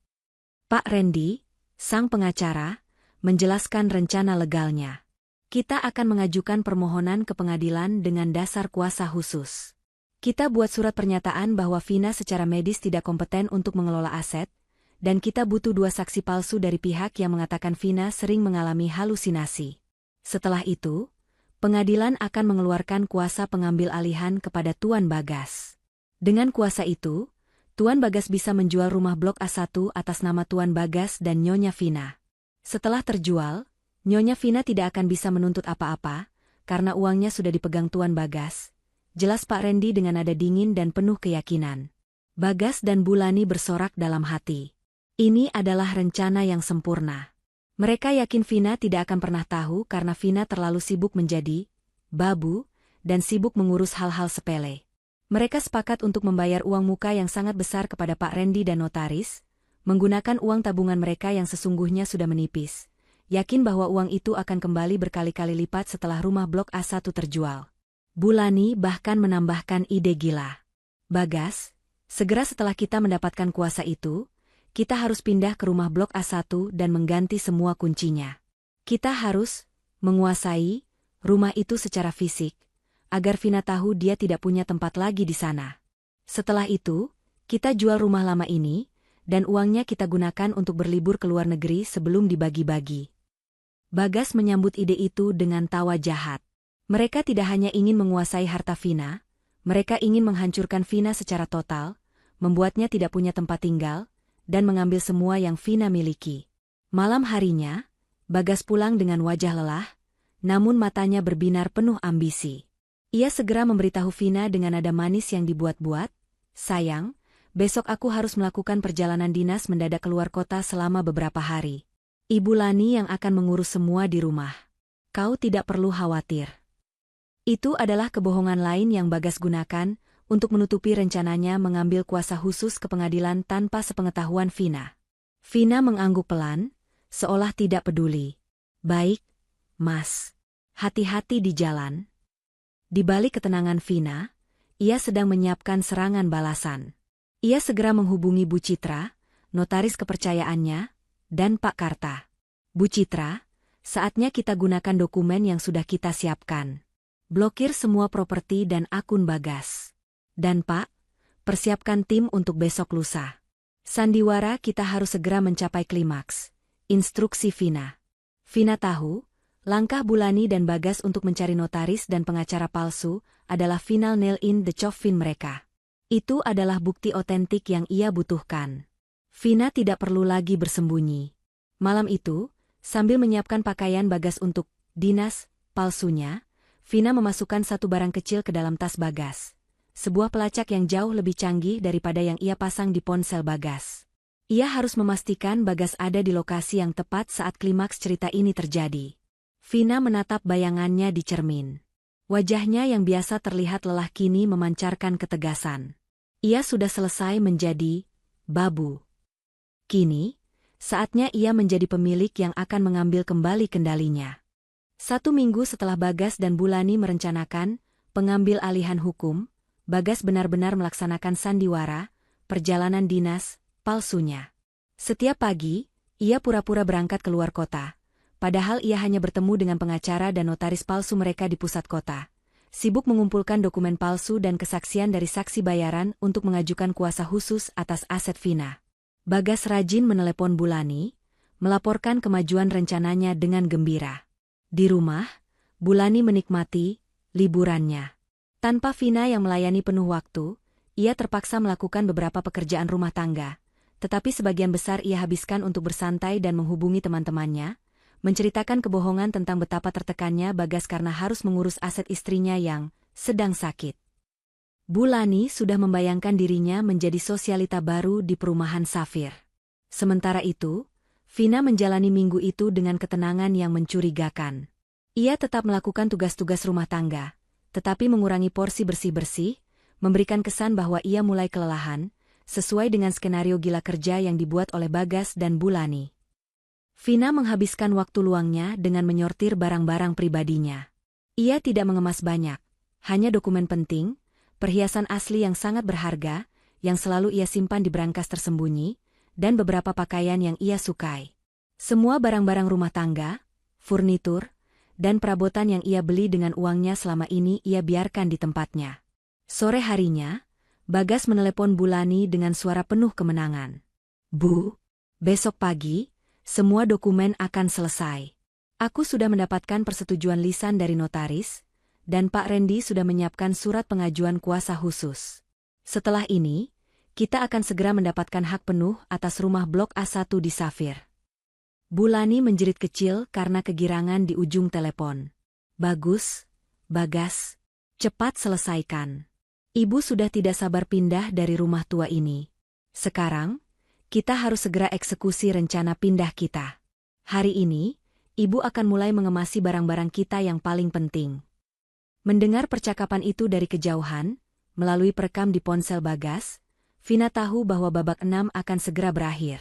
Pak Randy, sang pengacara, menjelaskan rencana legalnya. Kita akan mengajukan permohonan ke pengadilan dengan dasar kuasa khusus. Kita buat surat pernyataan bahwa Vina secara medis tidak kompeten untuk mengelola aset, dan kita butuh 2 saksi palsu dari pihak yang mengatakan Vina sering mengalami halusinasi. Setelah itu, pengadilan akan mengeluarkan kuasa pengambil alihan kepada Tuan Bagas. Dengan kuasa itu, Tuan Bagas bisa menjual rumah Blok A1 atas nama Tuan Bagas dan Nyonya Vina. Setelah terjual, Nyonya Vina tidak akan bisa menuntut apa-apa, karena uangnya sudah dipegang Tuan Bagas. Jelas Pak Randy dengan nada dingin dan penuh keyakinan. Bagas dan Bulani bersorak dalam hati. Ini adalah rencana yang sempurna. Mereka yakin Vina tidak akan pernah tahu karena Vina terlalu sibuk menjadi babu dan sibuk mengurus hal-hal sepele. Mereka sepakat untuk membayar uang muka yang sangat besar kepada Pak Randy dan notaris, menggunakan uang tabungan mereka yang sesungguhnya sudah menipis. Yakin bahwa uang itu akan kembali berkali-kali lipat setelah rumah Blok A1 terjual. Bulani bahkan menambahkan ide gila. Bagas, segera setelah kita mendapatkan kuasa itu, kita harus pindah ke rumah Blok A1 dan mengganti semua kuncinya. Kita harus menguasai rumah itu secara fisik, agar Vina tahu dia tidak punya tempat lagi di sana. Setelah itu, kita jual rumah lama ini, dan uangnya kita gunakan untuk berlibur ke luar negeri sebelum dibagi-bagi. Bagas menyambut ide itu dengan tawa jahat. Mereka tidak hanya ingin menguasai harta Vina, mereka ingin menghancurkan Vina secara total, membuatnya tidak punya tempat tinggal, dan mengambil semua yang Vina miliki. Malam harinya, Bagas pulang dengan wajah lelah, namun matanya berbinar penuh ambisi. Ia segera memberitahu Vina dengan nada manis yang dibuat-buat, "Sayang, besok aku harus melakukan perjalanan dinas mendadak keluar kota selama beberapa hari. Ibu Lani yang akan mengurus semua di rumah. Kau tidak perlu khawatir." Itu adalah kebohongan lain yang Bagas gunakan untuk menutupi rencananya mengambil kuasa khusus ke pengadilan tanpa sepengetahuan Vina. Vina mengangguk pelan, seolah tidak peduli. "Baik, Mas. Hati-hati di jalan." Di balik ketenangan Vina, ia sedang menyiapkan serangan balasan. Ia segera menghubungi Bu Citra, notaris kepercayaannya, dan Pak Karta. "Bu Citra, saatnya kita gunakan dokumen yang sudah kita siapkan. Blokir semua properti dan akun Bagas. Dan Pak, persiapkan tim untuk besok lusa. Sandiwara kita harus segera mencapai klimaks," instruksi Vina. Vina tahu, langkah Bulani dan Bagas untuk mencari notaris dan pengacara palsu adalah final nail in the coffin mereka. Itu adalah bukti otentik yang ia butuhkan. Vina tidak perlu lagi bersembunyi. Malam itu, sambil menyiapkan pakaian Bagas untuk dinas palsunya, Vina memasukkan satu barang kecil ke dalam tas Bagas. Sebuah pelacak yang jauh lebih canggih daripada yang ia pasang di ponsel Bagas. Ia harus memastikan Bagas ada di lokasi yang tepat saat klimaks cerita ini terjadi. Vina menatap bayangannya di cermin. Wajahnya yang biasa terlihat lelah kini memancarkan ketegasan. Ia sudah selesai menjadi babu. Kini, saatnya ia menjadi pemilik yang akan mengambil kembali kendalinya. 1 minggu setelah Bagas dan Bulani merencanakan pengambil alihan hukum, Bagas benar-benar melaksanakan sandiwara, perjalanan dinas, palsunya. Setiap pagi, ia pura-pura berangkat keluar kota. Padahal ia hanya bertemu dengan pengacara dan notaris palsu mereka di pusat kota. Sibuk mengumpulkan dokumen palsu dan kesaksian dari saksi bayaran untuk mengajukan kuasa khusus atas aset Vina. Bagas rajin menelepon Bulani, melaporkan kemajuan rencananya dengan gembira. Di rumah, Bulani menikmati liburannya. Tanpa Vina yang melayani penuh waktu, ia terpaksa melakukan beberapa pekerjaan rumah tangga, tetapi sebagian besar ia habiskan untuk bersantai dan menghubungi teman-temannya, menceritakan kebohongan tentang betapa tertekannya Bagas karena harus mengurus aset istrinya yang sedang sakit. Bulani sudah membayangkan dirinya menjadi sosialita baru di perumahan Safir. Sementara itu, Vina menjalani minggu itu dengan ketenangan yang mencurigakan. Ia tetap melakukan tugas-tugas rumah tangga, tetapi mengurangi porsi bersih-bersih, memberikan kesan bahwa ia mulai kelelahan, sesuai dengan skenario gila kerja yang dibuat oleh Bagas dan Bulani. Vina menghabiskan waktu luangnya dengan menyortir barang-barang pribadinya. Ia tidak mengemas banyak, hanya dokumen penting, perhiasan asli yang sangat berharga, yang selalu ia simpan di brankas tersembunyi, dan beberapa pakaian yang ia sukai. Semua barang-barang rumah tangga, furnitur, dan perabotan yang ia beli dengan uangnya selama ini ia biarkan di tempatnya. Sore harinya, Bagas menelepon Bulani dengan suara penuh kemenangan. "Bu, besok pagi, semua dokumen akan selesai. Aku sudah mendapatkan persetujuan lisan dari notaris, dan Pak Randy sudah menyiapkan surat pengajuan kuasa khusus. Setelah ini, kita akan segera mendapatkan hak penuh atas rumah blok A1 di Safir." Bulani menjerit kecil karena kegirangan di ujung telepon. "Bagus, Bagas. Cepat selesaikan. Ibu sudah tidak sabar pindah dari rumah tua ini. Sekarang, kita harus segera eksekusi rencana pindah kita. Hari ini, ibu akan mulai mengemasi barang-barang kita yang paling penting." Mendengar percakapan itu dari kejauhan, melalui perekam di ponsel Bagas, Vina tahu bahwa babak 6 akan segera berakhir.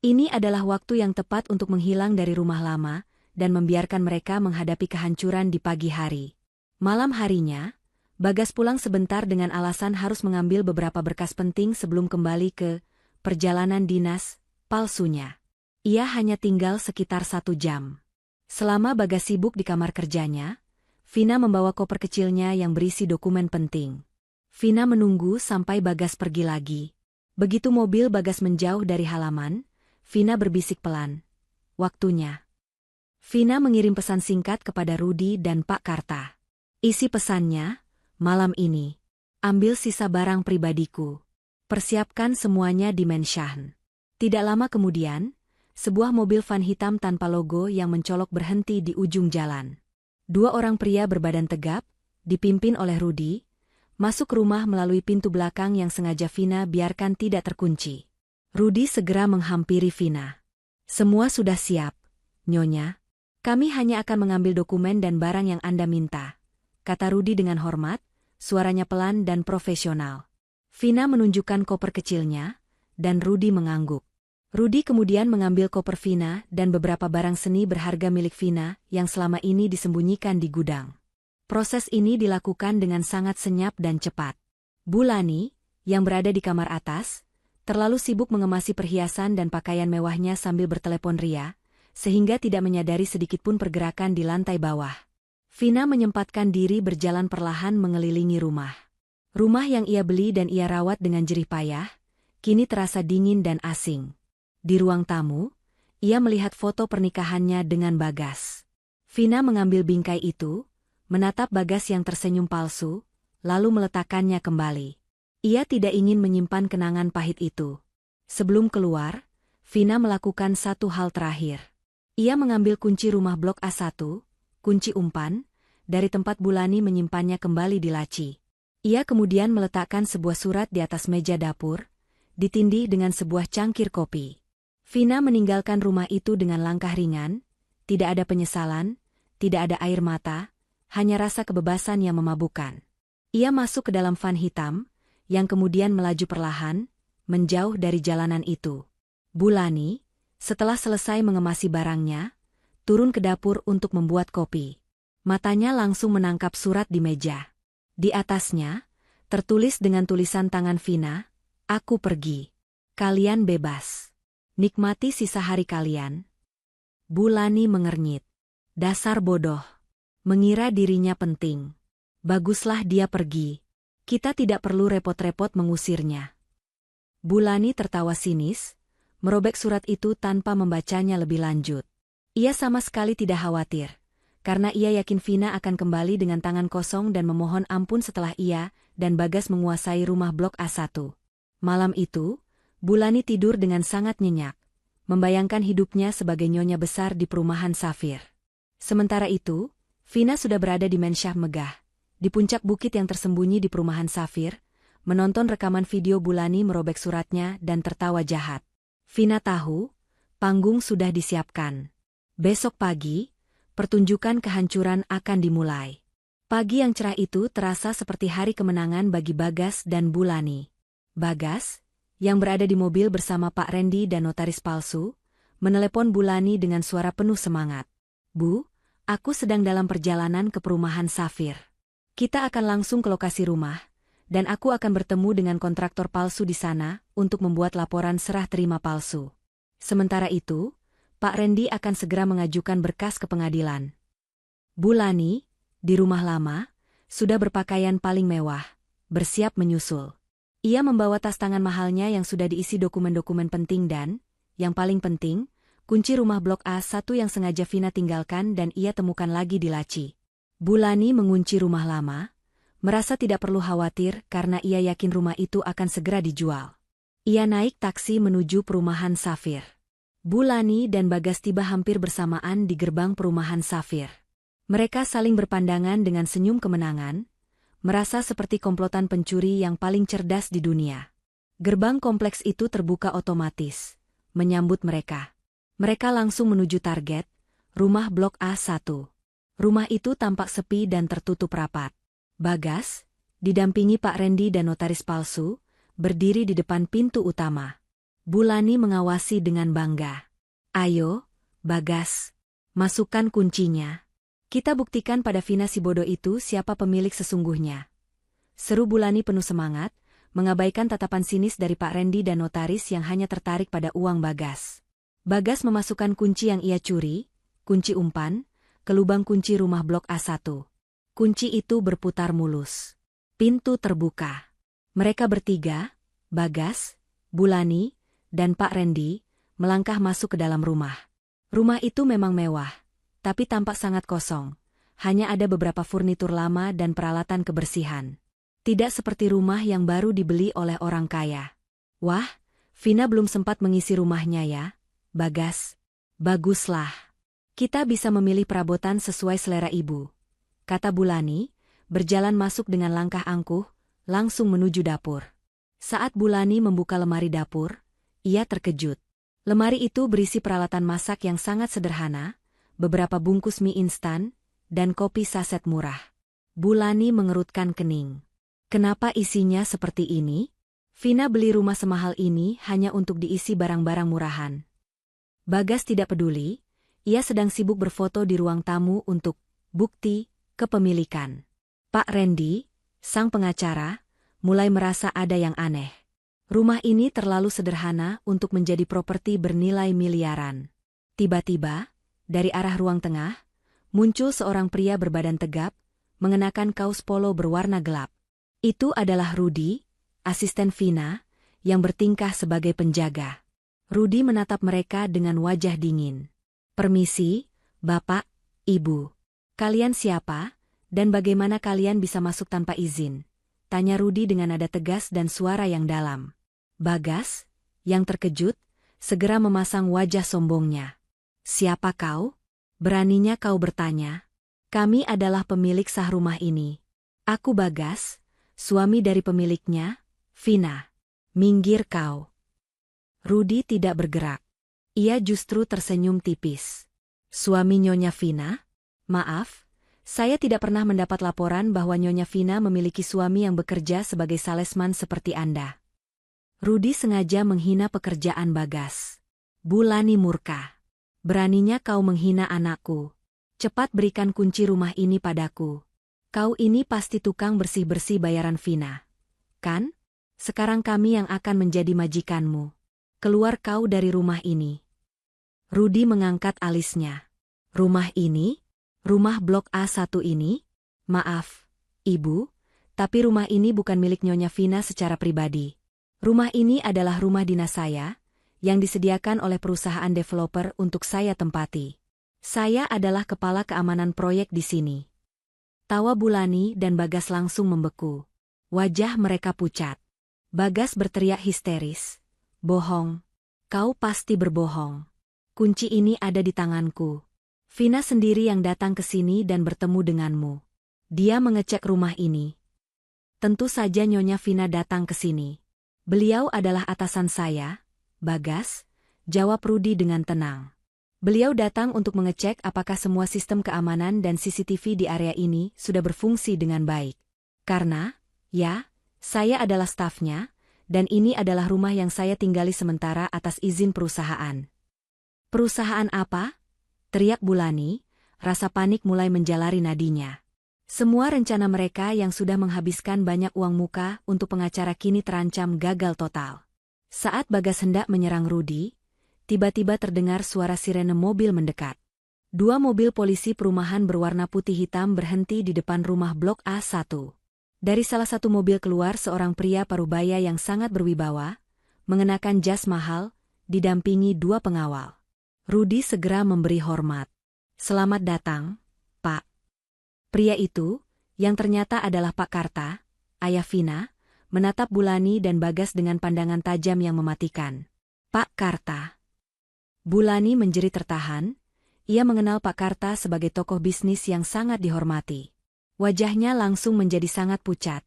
Ini adalah waktu yang tepat untuk menghilang dari rumah lama dan membiarkan mereka menghadapi kehancuran di pagi hari. Malam harinya, Bagas pulang sebentar dengan alasan harus mengambil beberapa berkas penting sebelum kembali ke perjalanan dinas palsunya. Ia hanya tinggal sekitar 1 jam. Selama Bagas sibuk di kamar kerjanya, Vina membawa koper kecilnya yang berisi dokumen penting. Vina menunggu sampai Bagas pergi lagi. Begitu mobil Bagas menjauh dari halaman, Vina berbisik pelan. "Waktunya." Vina mengirim pesan singkat kepada Rudi dan Pak Karta. Isi pesannya, "Malam ini, ambil sisa barang pribadiku. Persiapkan semuanya di Menshan." Tidak lama kemudian, sebuah mobil van hitam tanpa logo yang mencolok berhenti di ujung jalan. 2 orang pria berbadan tegap, dipimpin oleh Rudi, masuk rumah melalui pintu belakang yang sengaja Vina biarkan tidak terkunci. Rudi segera menghampiri Vina. "Semua sudah siap, Nyonya. Kami hanya akan mengambil dokumen dan barang yang Anda minta," kata Rudi dengan hormat, suaranya pelan dan profesional. Vina menunjukkan koper kecilnya, dan Rudi mengangguk. Rudi kemudian mengambil koper Vina dan beberapa barang seni berharga milik Vina yang selama ini disembunyikan di gudang. Proses ini dilakukan dengan sangat senyap dan cepat. Bulani, yang berada di kamar atas, terlalu sibuk mengemasi perhiasan dan pakaian mewahnya sambil bertelepon ria, sehingga tidak menyadari sedikitpun pergerakan di lantai bawah. Vina menyempatkan diri berjalan perlahan mengelilingi rumah. Rumah yang ia beli dan ia rawat dengan jerih payah, kini terasa dingin dan asing. Di ruang tamu, ia melihat foto pernikahannya dengan Bagas. Vina mengambil bingkai itu, menatap Bagas yang tersenyum palsu, lalu meletakkannya kembali. Ia tidak ingin menyimpan kenangan pahit itu. Sebelum keluar, Vina melakukan satu hal terakhir. Ia mengambil kunci rumah blok A1, kunci umpan, dari tempat Bulani menyimpannya kembali di laci. Ia kemudian meletakkan sebuah surat di atas meja dapur, ditindih dengan sebuah cangkir kopi. Vina meninggalkan rumah itu dengan langkah ringan, tidak ada penyesalan, tidak ada air mata, hanya rasa kebebasan yang memabukkan. Ia masuk ke dalam van hitam, yang kemudian melaju perlahan, menjauh dari jalanan itu. Bulani, setelah selesai mengemasi barangnya, turun ke dapur untuk membuat kopi. Matanya langsung menangkap surat di meja. Di atasnya, tertulis dengan tulisan tangan Vina, "Aku pergi. Kalian bebas. Nikmati sisa hari kalian." Bulani mengernyit. Dasar bodoh. Mengira dirinya penting. Baguslah dia pergi. Kita tidak perlu repot-repot mengusirnya. Bulani tertawa sinis, merobek surat itu tanpa membacanya lebih lanjut. Ia sama sekali tidak khawatir, karena ia yakin Vina akan kembali dengan tangan kosong dan memohon ampun setelah ia dan Bagas menguasai rumah blok A1. Malam itu, Bulani tidur dengan sangat nyenyak, membayangkan hidupnya sebagai nyonya besar di perumahan Safir. Sementara itu, Vina sudah berada di Mensyah megah, di puncak bukit yang tersembunyi di perumahan Safir, menonton rekaman video Bulani merobek suratnya dan tertawa jahat. Vina tahu, panggung sudah disiapkan. Besok pagi, pertunjukan kehancuran akan dimulai. Pagi yang cerah itu terasa seperti hari kemenangan bagi Bagas dan Bulani. Bagas, yang berada di mobil bersama Pak Randy dan notaris palsu, menelepon Bulani dengan suara penuh semangat. "Bu, aku sedang dalam perjalanan ke perumahan Safir. Kita akan langsung ke lokasi rumah, dan aku akan bertemu dengan kontraktor palsu di sana untuk membuat laporan serah terima palsu. Sementara itu, Pak Randy akan segera mengajukan berkas ke pengadilan." Bulani, di rumah lama, sudah berpakaian paling mewah, bersiap menyusul. Ia membawa tas tangan mahalnya yang sudah diisi dokumen-dokumen penting dan, yang paling penting, kunci rumah blok A1 yang sengaja Vina tinggalkan dan ia temukan lagi di laci. Bulani mengunci rumah lama, merasa tidak perlu khawatir karena ia yakin rumah itu akan segera dijual. Ia naik taksi menuju perumahan Safir. Bulani dan Bagas tiba hampir bersamaan di gerbang perumahan Safir. Mereka saling berpandangan dengan senyum kemenangan, merasa seperti komplotan pencuri yang paling cerdas di dunia. Gerbang kompleks itu terbuka otomatis, menyambut mereka. Mereka langsung menuju target, rumah blok A1. Rumah itu tampak sepi dan tertutup rapat. Bagas, didampingi Pak Randy dan notaris palsu, berdiri di depan pintu utama. Bulani mengawasi dengan bangga. "Ayo, Bagas, masukkan kuncinya. Kita buktikan pada Vina si bodoh itu siapa pemilik sesungguhnya." Seru Bulani penuh semangat, mengabaikan tatapan sinis dari Pak Randy dan notaris yang hanya tertarik pada uang Bagas. Bagas memasukkan kunci yang ia curi, kunci umpan, ke lubang kunci rumah blok A1. Kunci itu berputar mulus. Pintu terbuka. Mereka bertiga, Bagas, Bulani, dan Pak Randy, melangkah masuk ke dalam rumah. Rumah itu memang mewah, tapi tampak sangat kosong. Hanya ada beberapa furnitur lama dan peralatan kebersihan. Tidak seperti rumah yang baru dibeli oleh orang kaya. "Wah, Vina belum sempat mengisi rumahnya ya, Bagas." "Baguslah. Kita bisa memilih perabotan sesuai selera ibu," kata Bulani, berjalan masuk dengan langkah angkuh, langsung menuju dapur. Saat Bulani membuka lemari dapur, ia terkejut. Lemari itu berisi peralatan masak yang sangat sederhana, beberapa bungkus mie instan, dan kopi saset murah. Bulani mengerutkan kening. Kenapa isinya seperti ini? Vina beli rumah semahal ini hanya untuk diisi barang-barang murahan. Bagas tidak peduli, ia sedang sibuk berfoto di ruang tamu untuk bukti kepemilikan. Pak Randy, sang pengacara, mulai merasa ada yang aneh. Rumah ini terlalu sederhana untuk menjadi properti bernilai miliaran. Tiba-tiba, dari arah ruang tengah, muncul seorang pria berbadan tegap, mengenakan kaos polo berwarna gelap. Itu adalah Rudy, asisten Vina, yang bertingkah sebagai penjaga. Rudy menatap mereka dengan wajah dingin. "Permisi, Bapak, Ibu. Kalian siapa, dan bagaimana kalian bisa masuk tanpa izin?" tanya Rudy dengan nada tegas dan suara yang dalam. Bagas, yang terkejut, segera memasang wajah sombongnya. "Siapa kau? Beraninya kau bertanya? Kami adalah pemilik sah rumah ini. Aku Bagas, suami dari pemiliknya, Vina. Minggir kau." Rudy tidak bergerak. Ia justru tersenyum tipis. "Suami Nyonya Vina? Maaf, saya tidak pernah mendapat laporan bahwa Nyonya Vina memiliki suami yang bekerja sebagai salesman seperti Anda." Rudy sengaja menghina pekerjaan Bagas. Bulani murka. "Beraninya kau menghina anakku. Cepat berikan kunci rumah ini padaku. Kau ini pasti tukang bersih-bersih bayaran Vina, kan? Sekarang kami yang akan menjadi majikanmu. Keluar kau dari rumah ini." Rudy mengangkat alisnya. "Rumah ini? Rumah blok A1 ini? Maaf, Ibu, tapi rumah ini bukan milik Nyonya Vina secara pribadi. Rumah ini adalah rumah dinas saya, yang disediakan oleh perusahaan developer untuk saya tempati. Saya adalah kepala keamanan proyek di sini." Tawa Bulani dan Bagas langsung membeku. Wajah mereka pucat. Bagas berteriak histeris. "Bohong. Kau pasti berbohong. Kunci ini ada di tanganku. Vina sendiri yang datang ke sini dan bertemu denganmu. Dia mengecek rumah ini. Tentu saja Nyonya Vina datang ke sini. Beliau adalah atasan saya, Bagas," jawab Rudy dengan tenang. "Beliau datang untuk mengecek apakah semua sistem keamanan dan CCTV di area ini sudah berfungsi dengan baik. Karena, ya, saya adalah stafnya, dan ini adalah rumah yang saya tinggali sementara atas izin perusahaan." "Perusahaan apa?" teriak Bulani, rasa panik mulai menjalari nadinya. Semua rencana mereka yang sudah menghabiskan banyak uang muka untuk pengacara kini terancam gagal total. Saat Bagas hendak menyerang Rudy, tiba-tiba terdengar suara sirene mobil mendekat. Dua mobil polisi perumahan berwarna putih hitam berhenti di depan rumah blok A1. Dari salah satu mobil keluar seorang pria parubaya yang sangat berwibawa, mengenakan jas mahal, didampingi dua pengawal. Rudi segera memberi hormat. "Selamat datang, Pak." Pria itu, yang ternyata adalah Pak Karta, ayah Vina, menatap Bulani dan Bagas dengan pandangan tajam yang mematikan. "Pak Karta." Bulani menjerit tertahan. Ia mengenal Pak Karta sebagai tokoh bisnis yang sangat dihormati. Wajahnya langsung menjadi sangat pucat.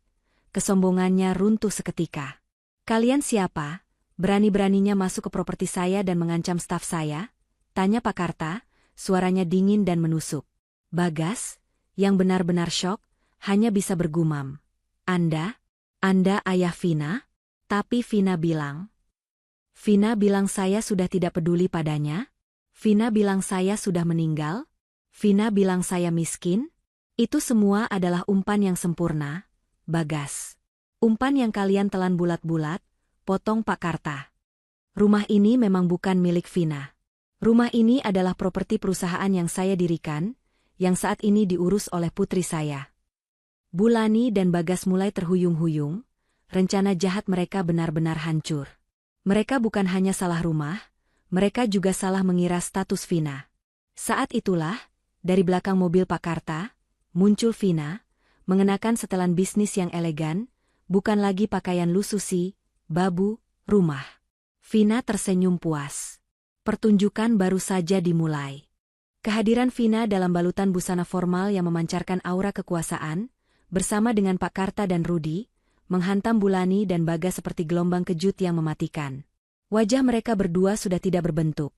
Kesombongannya runtuh seketika. "Kalian siapa? Berani-beraninya masuk ke properti saya dan mengancam staf saya?" tanya Pak Karta, suaranya dingin dan menusuk. Bagas, yang benar-benar syok, hanya bisa bergumam. Anda ayah Vina?" Tapi Vina bilang saya sudah tidak peduli padanya? Vina bilang saya sudah meninggal? Vina bilang saya miskin? Itu semua adalah umpan yang sempurna, Bagas. Umpan yang kalian telan bulat-bulat, potong Pak Karta. "Rumah ini memang bukan milik Vina. Rumah ini adalah properti perusahaan yang saya dirikan, yang saat ini diurus oleh putri saya." Bulani dan Bagas mulai terhuyung-huyung, rencana jahat mereka benar-benar hancur. Mereka bukan hanya salah rumah, mereka juga salah mengira status Vina. Saat itulah, dari belakang mobil Pak Karta, muncul Vina, mengenakan setelan bisnis yang elegan, bukan lagi pakaian lususi, babu, rumah. Vina tersenyum puas. Pertunjukan baru saja dimulai. Kehadiran Vina dalam balutan busana formal yang memancarkan aura kekuasaan, bersama dengan Pak Karta dan Rudi, menghantam Bulani dan Bagas seperti gelombang kejut yang mematikan. Wajah mereka berdua sudah tidak berbentuk,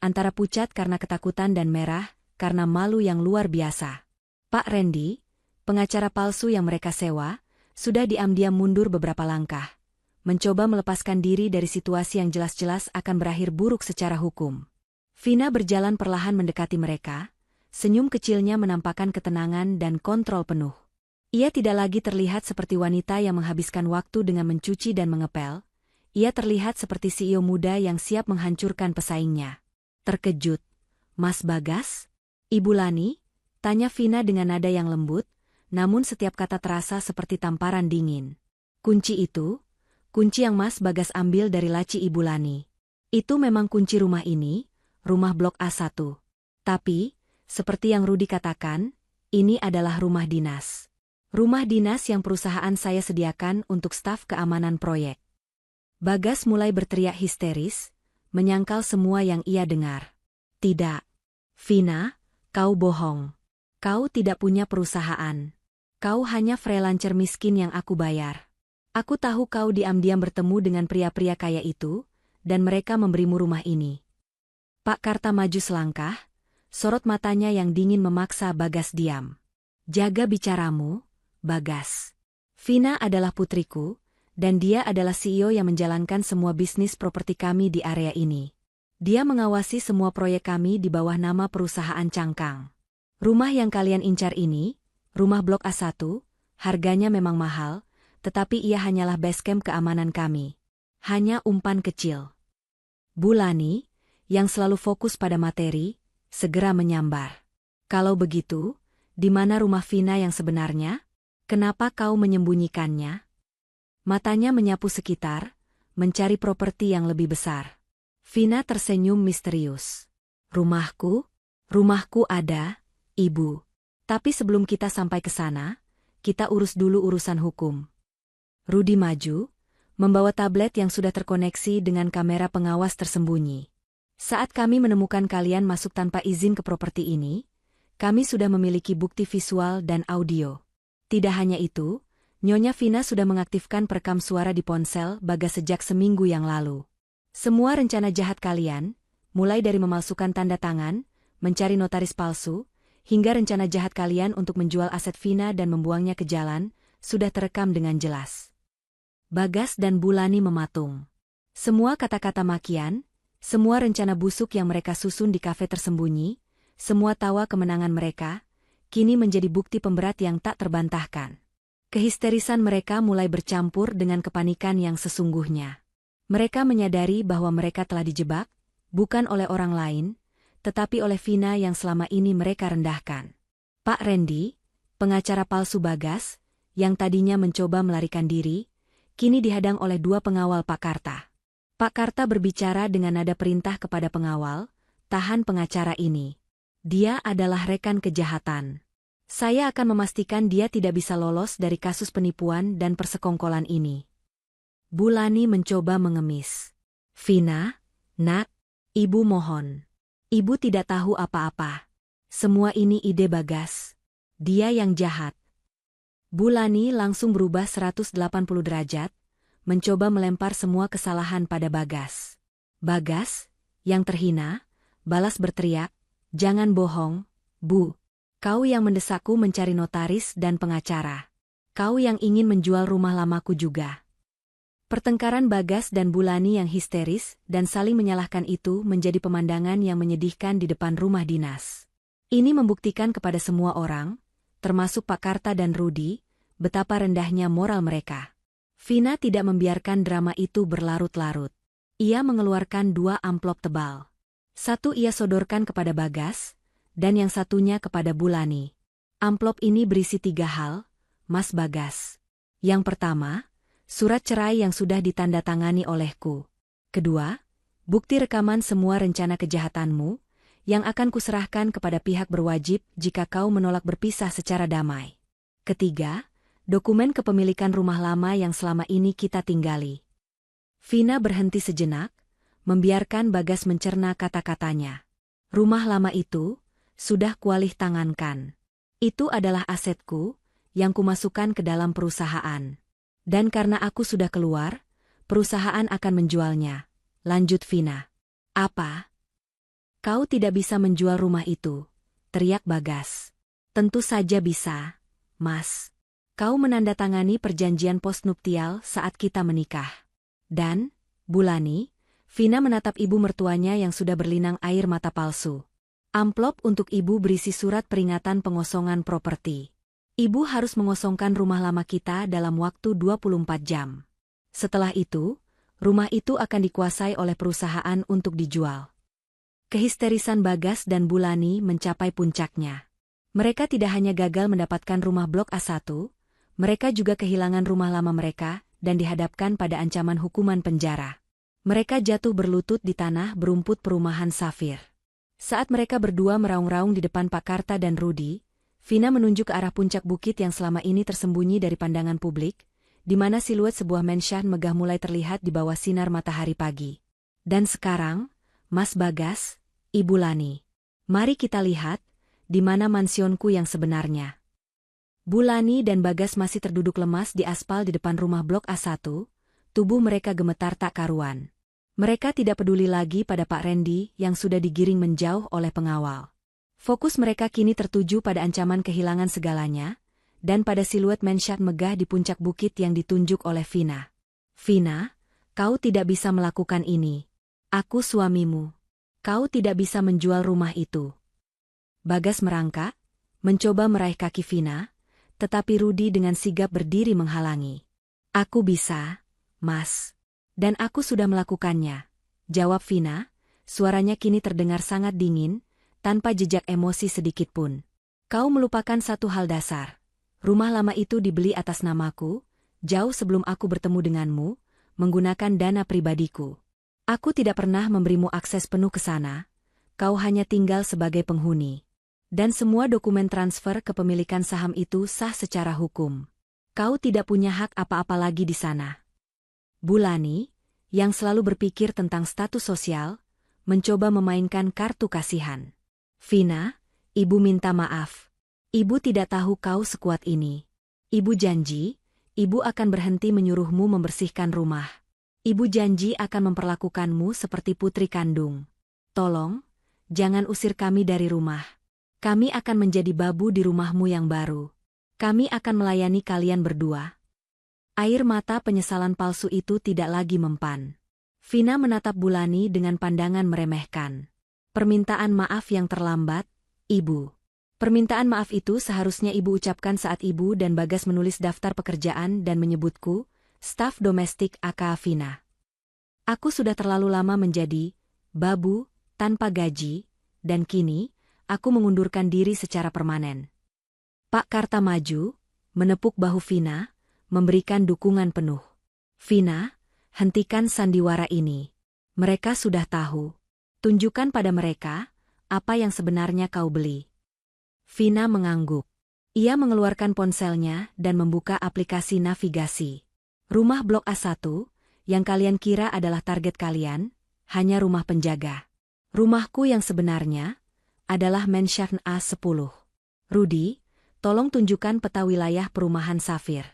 antara pucat karena ketakutan dan merah karena malu yang luar biasa. Pak Randy, pengacara palsu yang mereka sewa, sudah diam-diam mundur beberapa langkah, mencoba melepaskan diri dari situasi yang jelas-jelas akan berakhir buruk secara hukum. Vina berjalan perlahan mendekati mereka, senyum kecilnya menampakkan ketenangan dan kontrol penuh. Ia tidak lagi terlihat seperti wanita yang menghabiskan waktu dengan mencuci dan mengepel. Ia terlihat seperti CEO muda yang siap menghancurkan pesaingnya. "Terkejut, Mas Bagas?" "Ibu Lani?" tanya Vina dengan nada yang lembut, namun setiap kata terasa seperti tamparan dingin. "Kunci itu, kunci yang Mas Bagas ambil dari laci Ibu Lani. Itu memang kunci rumah ini, rumah blok A1. Tapi, seperti yang Rudi katakan, ini adalah rumah dinas. Rumah dinas yang perusahaan saya sediakan untuk staf keamanan proyek." Bagas mulai berteriak histeris, menyangkal semua yang ia dengar. "Tidak. Vina, kau bohong. Kau tidak punya perusahaan. Kau hanya freelancer miskin yang aku bayar. Aku tahu kau diam-diam bertemu dengan pria-pria kaya itu, dan mereka memberimu rumah ini." Pak Karta maju selangkah, sorot matanya yang dingin memaksa Bagas diam. "Jaga bicaramu, Bagas. Vina adalah putriku, dan dia adalah CEO yang menjalankan semua bisnis properti kami di area ini. Dia mengawasi semua proyek kami di bawah nama perusahaan Cangkang. Rumah yang kalian incar ini, rumah blok A1, harganya memang mahal, tetapi ia hanyalah basecamp keamanan kami. Hanya umpan kecil." Bulani, yang selalu fokus pada materi, segera menyambar. "Kalau begitu, di mana rumah Vina yang sebenarnya? Kenapa kau menyembunyikannya?" Matanya menyapu sekitar, mencari properti yang lebih besar. Vina tersenyum misterius. Rumahku ada, Ibu. Tapi sebelum kita sampai ke sana, kita urus dulu urusan hukum." Rudi maju, membawa tablet yang sudah terkoneksi dengan kamera pengawas tersembunyi. "Saat kami menemukan kalian masuk tanpa izin ke properti ini, kami sudah memiliki bukti visual dan audio. Tidak hanya itu, Nyonya Vina sudah mengaktifkan perekam suara di ponsel Bagas sejak seminggu yang lalu. Semua rencana jahat kalian, mulai dari memalsukan tanda tangan, mencari notaris palsu, hingga rencana jahat kalian untuk menjual aset Vina dan membuangnya ke jalan, sudah terekam dengan jelas." Bagas dan Bulani mematung. Semua kata-kata makian, semua rencana busuk yang mereka susun di kafe tersembunyi, semua tawa kemenangan mereka, kini menjadi bukti pemberat yang tak terbantahkan. Kehisterisan mereka mulai bercampur dengan kepanikan yang sesungguhnya. Mereka menyadari bahwa mereka telah dijebak, bukan oleh orang lain, tetapi oleh Vina yang selama ini mereka rendahkan. Pak Randy, pengacara palsu Bagas, yang tadinya mencoba melarikan diri, kini dihadang oleh dua pengawal Pak Karta. Pak Karta berbicara dengan nada perintah kepada pengawal, tahan pengacara ini. Dia adalah rekan kejahatan. Saya akan memastikan dia tidak bisa lolos dari kasus penipuan dan persekongkolan ini. Bulani mencoba mengemis. Vina, Nak, Ibu mohon. Ibu tidak tahu apa-apa. Semua ini ide Bagas. Dia yang jahat. Bulani langsung berubah 180 derajat, mencoba melempar semua kesalahan pada Bagas. Bagas, yang terhina, balas berteriak, "Jangan bohong, Bu. Kau yang mendesakku mencari notaris dan pengacara. Kau yang ingin menjual rumah lamaku juga." Pertengkaran Bagas dan Bulani yang histeris dan saling menyalahkan itu menjadi pemandangan yang menyedihkan di depan rumah dinas. Ini membuktikan kepada semua orang, termasuk Pak Karta dan Rudi, betapa rendahnya moral mereka. Vina tidak membiarkan drama itu berlarut-larut. Ia mengeluarkan 2 amplop tebal. Satu ia sodorkan kepada Bagas, dan yang satunya kepada Bulani. Amplop ini berisi 3 hal, Mas Bagas. Yang pertama, surat cerai yang sudah ditandatangani olehku. Kedua, bukti rekaman semua rencana kejahatanmu, yang akan kuserahkan kepada pihak berwajib jika kau menolak berpisah secara damai. Ketiga, dokumen kepemilikan rumah lama yang selama ini kita tinggali. Vina berhenti sejenak, membiarkan Bagas mencerna kata-katanya. Rumah lama itu sudah kualih tangankan. Itu adalah asetku, yang kumasukkan ke dalam perusahaan. Dan karena aku sudah keluar, perusahaan akan menjualnya. Lanjut Vina. Apa? Kau tidak bisa menjual rumah itu, teriak Bagas. Tentu saja bisa, Mas. Kau menandatangani perjanjian postnuptial saat kita menikah. Dan, Bulani, Vina menatap ibu mertuanya yang sudah berlinang air mata palsu. Amplop untuk ibu berisi surat peringatan pengosongan properti. Ibu harus mengosongkan rumah lama kita dalam waktu 24 jam. Setelah itu, rumah itu akan dikuasai oleh perusahaan untuk dijual. Kehisterisan Bagas dan Bulani mencapai puncaknya. Mereka tidak hanya gagal mendapatkan rumah blok A1, mereka juga kehilangan rumah lama mereka dan dihadapkan pada ancaman hukuman penjara. Mereka jatuh berlutut di tanah berumput perumahan Safir. Saat mereka berdua meraung-raung di depan Pak Karta dan Rudi, Vina menunjuk ke arah puncak bukit yang selama ini tersembunyi dari pandangan publik, di mana siluet sebuah mansion megah mulai terlihat di bawah sinar matahari pagi. Dan sekarang, Mas Bagas, Ibu Lani, mari kita lihat, di mana mansionku yang sebenarnya. Bulani dan Bagas masih terduduk lemas di aspal di depan rumah blok A1, tubuh mereka gemetar tak karuan. Mereka tidak peduli lagi pada Pak Randy yang sudah digiring menjauh oleh pengawal. Fokus mereka kini tertuju pada ancaman kehilangan segalanya, dan pada siluet mansion megah di puncak bukit yang ditunjuk oleh Vina. Vina, kau tidak bisa melakukan ini. Aku suamimu. Kau tidak bisa menjual rumah itu. Bagas merangkak, mencoba meraih kaki Vina, tetapi Rudi dengan sigap berdiri menghalangi. Aku bisa, Mas. Dan aku sudah melakukannya, jawab Vina, suaranya kini terdengar sangat dingin, tanpa jejak emosi sedikit pun. Kau melupakan satu hal dasar. Rumah lama itu dibeli atas namaku, jauh sebelum aku bertemu denganmu, menggunakan dana pribadiku. Aku tidak pernah memberimu akses penuh ke sana, kau hanya tinggal sebagai penghuni. Dan semua dokumen transfer kepemilikan saham itu sah secara hukum. Kau tidak punya hak apa-apa lagi di sana. Bulani, yang selalu berpikir tentang status sosial, mencoba memainkan kartu kasihan. Vina, ibu minta maaf. Ibu tidak tahu kau sekuat ini. Ibu janji, ibu akan berhenti menyuruhmu membersihkan rumah. Ibu janji akan memperlakukanmu seperti putri kandung. Tolong, jangan usir kami dari rumah. Kami akan menjadi babu di rumahmu yang baru. Kami akan melayani kalian berdua. Air mata penyesalan palsu itu tidak lagi mempan. Vina menatap Bulani dengan pandangan meremehkan. Permintaan maaf yang terlambat, Ibu. Permintaan maaf itu seharusnya Ibu ucapkan saat Ibu dan Bagas menulis daftar pekerjaan dan menyebutku, staf domestik aka Vina. Aku sudah terlalu lama menjadi babu, tanpa gaji, dan kini, aku mengundurkan diri secara permanen. Pak Karta maju, menepuk bahu Vina, memberikan dukungan penuh. Vina, hentikan sandiwara ini. Mereka sudah tahu. Tunjukkan pada mereka, apa yang sebenarnya kau beli. Vina mengangguk. Ia mengeluarkan ponselnya dan membuka aplikasi navigasi. Rumah Blok A1, yang kalian kira adalah target kalian, hanya rumah penjaga. Rumahku yang sebenarnya adalah Mansion A10. Rudy, tolong tunjukkan peta wilayah perumahan Safir.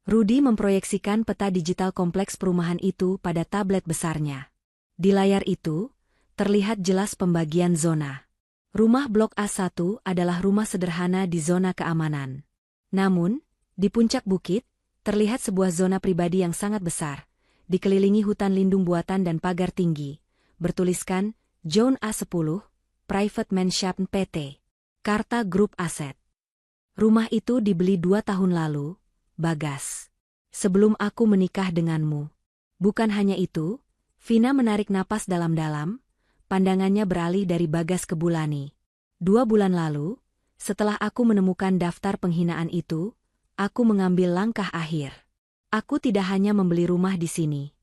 Rudy memproyeksikan peta digital kompleks perumahan itu pada tablet besarnya. Di layar itu, terlihat jelas pembagian zona. Rumah Blok A1 adalah rumah sederhana di zona keamanan. Namun, di puncak bukit, terlihat sebuah zona pribadi yang sangat besar, dikelilingi hutan lindung buatan dan pagar tinggi, bertuliskan Zone A10, Private Mansion PT, Karta Group Asset. Rumah itu dibeli 2 tahun lalu, Bagas. Sebelum aku menikah denganmu. Bukan hanya itu, Vina menarik napas dalam-dalam, pandangannya beralih dari Bagas ke Bulani. 2 bulan lalu, setelah aku menemukan daftar penghinaan itu, aku mengambil langkah akhir. Aku tidak hanya membeli rumah di sini.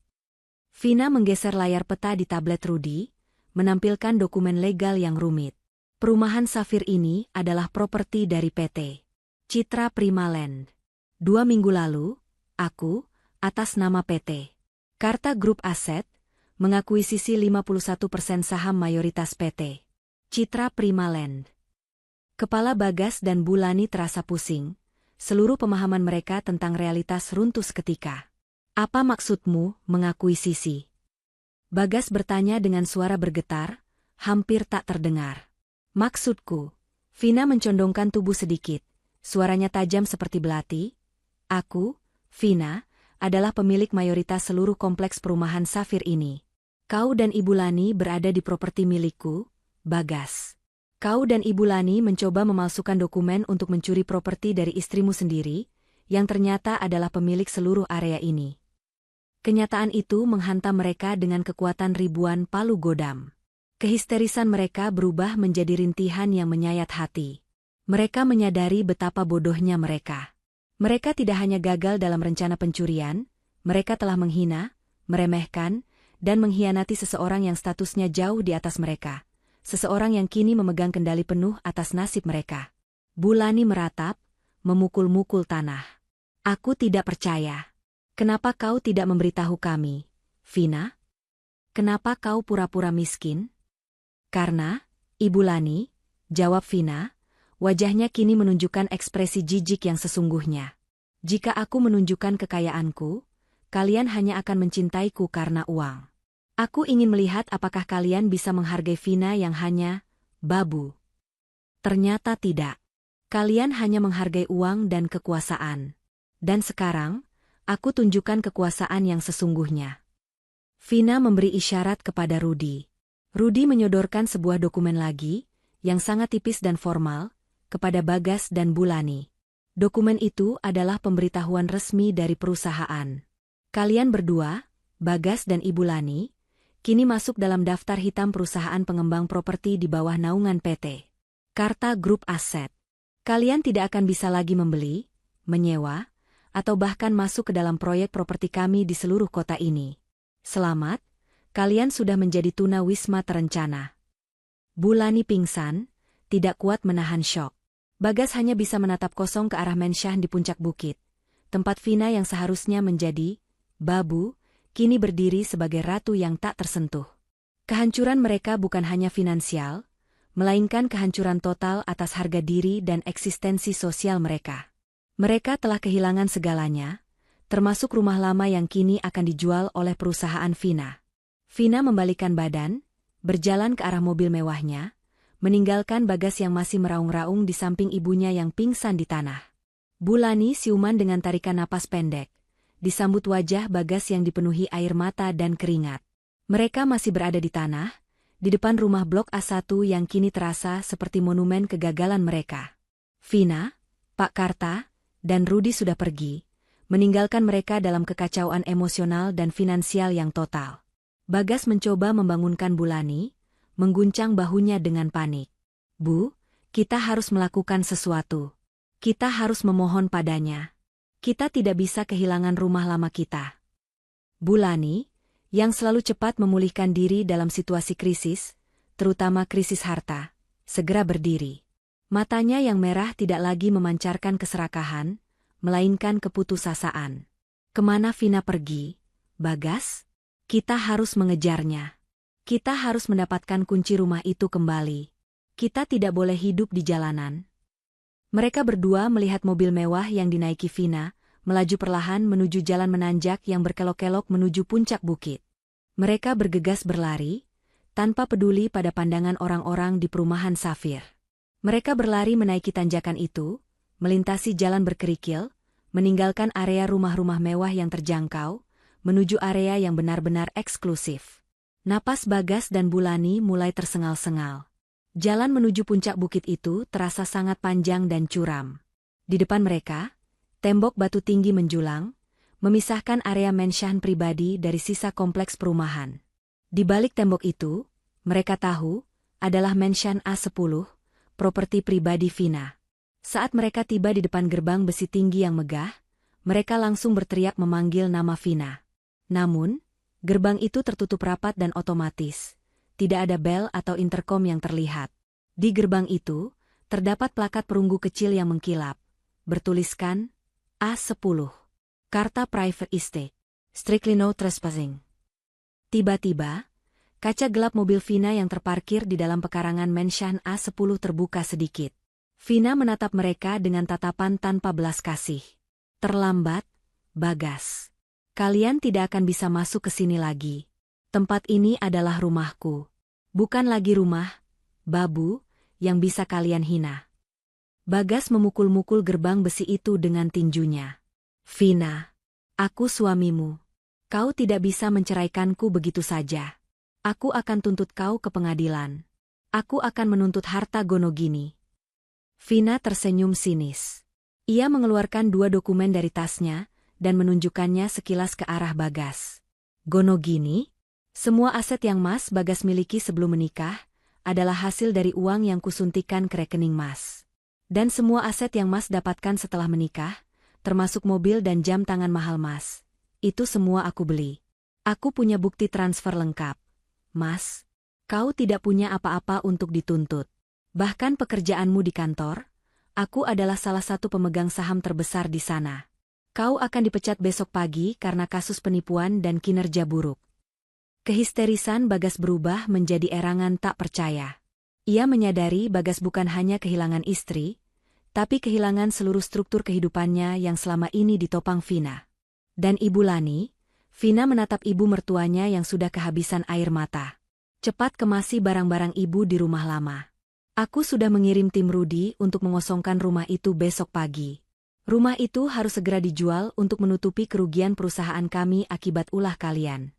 Vina menggeser layar peta di tablet Rudy, menampilkan dokumen legal yang rumit. Perumahan Safir ini adalah properti dari PT Citra Prima Land. 2 minggu lalu, aku, atas nama PT Karta Group Asset, mengakuisisi 51% saham mayoritas PT Citra Prima Land. Kepala Bagas dan Bulani terasa pusing, seluruh pemahaman mereka tentang realitas runtuh seketika. Apa maksudmu mengakuisisi? Bagas bertanya dengan suara bergetar, hampir tak terdengar. Maksudku, Vina mencondongkan tubuh sedikit, suaranya tajam seperti belati. Aku, Vina, adalah pemilik mayoritas seluruh kompleks perumahan Safir ini. Kau dan Ibu Lani berada di properti milikku, Bagas. Kau dan Ibu Lani mencoba memalsukan dokumen untuk mencuri properti dari istrimu sendiri, yang ternyata adalah pemilik seluruh area ini. Kenyataan itu menghantam mereka dengan kekuatan ribuan palu godam. Kehisterisan mereka berubah menjadi rintihan yang menyayat hati. Mereka menyadari betapa bodohnya mereka. Mereka tidak hanya gagal dalam rencana pencurian, mereka telah menghina, meremehkan, dan mengkhianati seseorang yang statusnya jauh di atas mereka. Seseorang yang kini memegang kendali penuh atas nasib mereka. Bulani meratap, memukul-mukul tanah. Aku tidak percaya. Kenapa kau tidak memberitahu kami, Vina? Kenapa kau pura-pura miskin? Karena, Ibu Lani, jawab Vina, wajahnya kini menunjukkan ekspresi jijik yang sesungguhnya. Jika aku menunjukkan kekayaanku, kalian hanya akan mencintaiku karena uang. Aku ingin melihat apakah kalian bisa menghargai Vina yang hanya babu. Ternyata tidak. Kalian hanya menghargai uang dan kekuasaan. Dan sekarang, aku tunjukkan kekuasaan yang sesungguhnya. Vina memberi isyarat kepada Rudy. Rudy menyodorkan sebuah dokumen lagi, yang sangat tipis dan formal, kepada Bagas dan Bulani. Dokumen itu adalah pemberitahuan resmi dari perusahaan. Kalian berdua, Bagas dan Ibu Lani, kini masuk dalam daftar hitam perusahaan pengembang properti di bawah naungan PT Karta Group Asset. Kalian tidak akan bisa lagi membeli, menyewa, atau bahkan masuk ke dalam proyek properti kami di seluruh kota ini. Selamat, kalian sudah menjadi tuna wisma terencana. Bulani pingsan, tidak kuat menahan syok. Bagas hanya bisa menatap kosong ke arah mansion di puncak bukit. Tempat Vina yang seharusnya menjadi babu, kini berdiri sebagai ratu yang tak tersentuh. Kehancuran mereka bukan hanya finansial, melainkan kehancuran total atas harga diri dan eksistensi sosial mereka. Mereka telah kehilangan segalanya, termasuk rumah lama yang kini akan dijual oleh perusahaan Vina. Vina membalikkan badan, berjalan ke arah mobil mewahnya, meninggalkan Bagas yang masih meraung-raung di samping ibunya yang pingsan di tanah. Bulani siuman dengan tarikan napas pendek. Disambut wajah Bagas yang dipenuhi air mata dan keringat. Mereka masih berada di tanah, di depan rumah Blok A1 yang kini terasa seperti monumen kegagalan mereka. Vina, Pak Karta, dan Rudy sudah pergi, meninggalkan mereka dalam kekacauan emosional dan finansial yang total. Bagas mencoba membangunkan Bulani, mengguncang bahunya dengan panik. Bu, kita harus melakukan sesuatu. Kita harus memohon padanya. Kita tidak bisa kehilangan rumah lama kita. Bulani, yang selalu cepat memulihkan diri dalam situasi krisis, terutama krisis harta, segera berdiri. Matanya yang merah tidak lagi memancarkan keserakahan, melainkan keputusasaan. Kemana Vina pergi, Bagas? Kita harus mengejarnya. Kita harus mendapatkan kunci rumah itu kembali. Kita tidak boleh hidup di jalanan. Mereka berdua melihat mobil mewah yang dinaiki Vina, melaju perlahan menuju jalan menanjak yang berkelok-kelok menuju puncak bukit. Mereka bergegas berlari, tanpa peduli pada pandangan orang-orang di perumahan Safir. Mereka berlari menaiki tanjakan itu, melintasi jalan berkerikil, meninggalkan area rumah-rumah mewah yang terjangkau, menuju area yang benar-benar eksklusif. Napas Bagas dan Bulani mulai tersengal-sengal. Jalan menuju puncak bukit itu terasa sangat panjang dan curam. Di depan mereka, tembok batu tinggi menjulang, memisahkan area menshan pribadi dari sisa kompleks perumahan. Di balik tembok itu, mereka tahu, adalah menshan A10, properti pribadi Vina. Saat mereka tiba di depan gerbang besi tinggi yang megah, mereka langsung berteriak memanggil nama Vina. Namun, gerbang itu tertutup rapat dan otomatis. Tidak ada bel atau interkom yang terlihat. Di gerbang itu, terdapat plakat perunggu kecil yang mengkilap. Bertuliskan, A10. Karta Private Estate. Strictly no trespassing. Tiba-tiba, kaca gelap mobil Vina yang terparkir di dalam pekarangan menshan A10 terbuka sedikit. Vina menatap mereka dengan tatapan tanpa belas kasih. Terlambat, Bagas. Kalian tidak akan bisa masuk ke sini lagi. Tempat ini adalah rumahku. Bukan lagi rumah, babu, yang bisa kalian hina. Bagas memukul-mukul gerbang besi itu dengan tinjunya. Vina, aku suamimu. Kau tidak bisa menceraikanku begitu saja. Aku akan tuntut kau ke pengadilan. Aku akan menuntut harta Gonogini. Vina tersenyum sinis. Ia mengeluarkan 2 dokumen dari tasnya dan menunjukkannya sekilas ke arah Bagas. Gonogini? Semua aset yang Mas Bagas miliki sebelum menikah adalah hasil dari uang yang kusuntikan ke rekening Mas. Dan semua aset yang Mas dapatkan setelah menikah, termasuk mobil dan jam tangan mahal Mas, itu semua aku beli. Aku punya bukti transfer lengkap. Mas, kau tidak punya apa-apa untuk dituntut. Bahkan pekerjaanmu di kantor, aku adalah salah satu pemegang saham terbesar di sana. Kau akan dipecat besok pagi karena kasus penipuan dan kinerja buruk. Kehisterisan Bagas berubah menjadi erangan tak percaya. Ia menyadari Bagas bukan hanya kehilangan istri, tapi kehilangan seluruh struktur kehidupannya yang selama ini ditopang Vina. Dan Ibu Lani, Vina menatap ibu mertuanya yang sudah kehabisan air mata. Cepat kemasi barang-barang ibu di rumah lama. Aku sudah mengirim tim Rudi untuk mengosongkan rumah itu besok pagi. Rumah itu harus segera dijual untuk menutupi kerugian perusahaan kami akibat ulah kalian.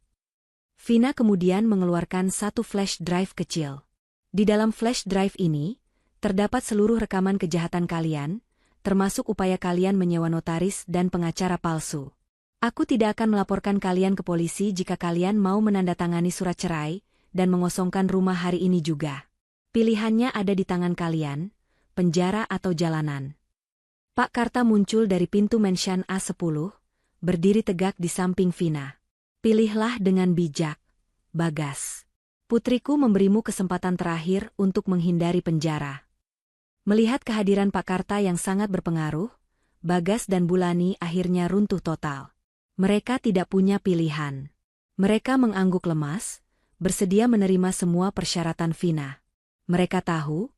Vina kemudian mengeluarkan 1 flash drive kecil. Di dalam flash drive ini, terdapat seluruh rekaman kejahatan kalian, termasuk upaya kalian menyewa notaris dan pengacara palsu. Aku tidak akan melaporkan kalian ke polisi jika kalian mau menandatangani surat cerai dan mengosongkan rumah hari ini juga. Pilihannya ada di tangan kalian, penjara atau jalanan. Pak Karta muncul dari pintu menshan A10, berdiri tegak di samping Vina. Pilihlah dengan bijak, Bagas. Putriku memberimu kesempatan terakhir untuk menghindari penjara. Melihat kehadiran Pak Karta yang sangat berpengaruh, Bagas dan Bulani akhirnya runtuh total. Mereka tidak punya pilihan. Mereka mengangguk lemas, bersedia menerima semua persyaratan Vina. Mereka tahu,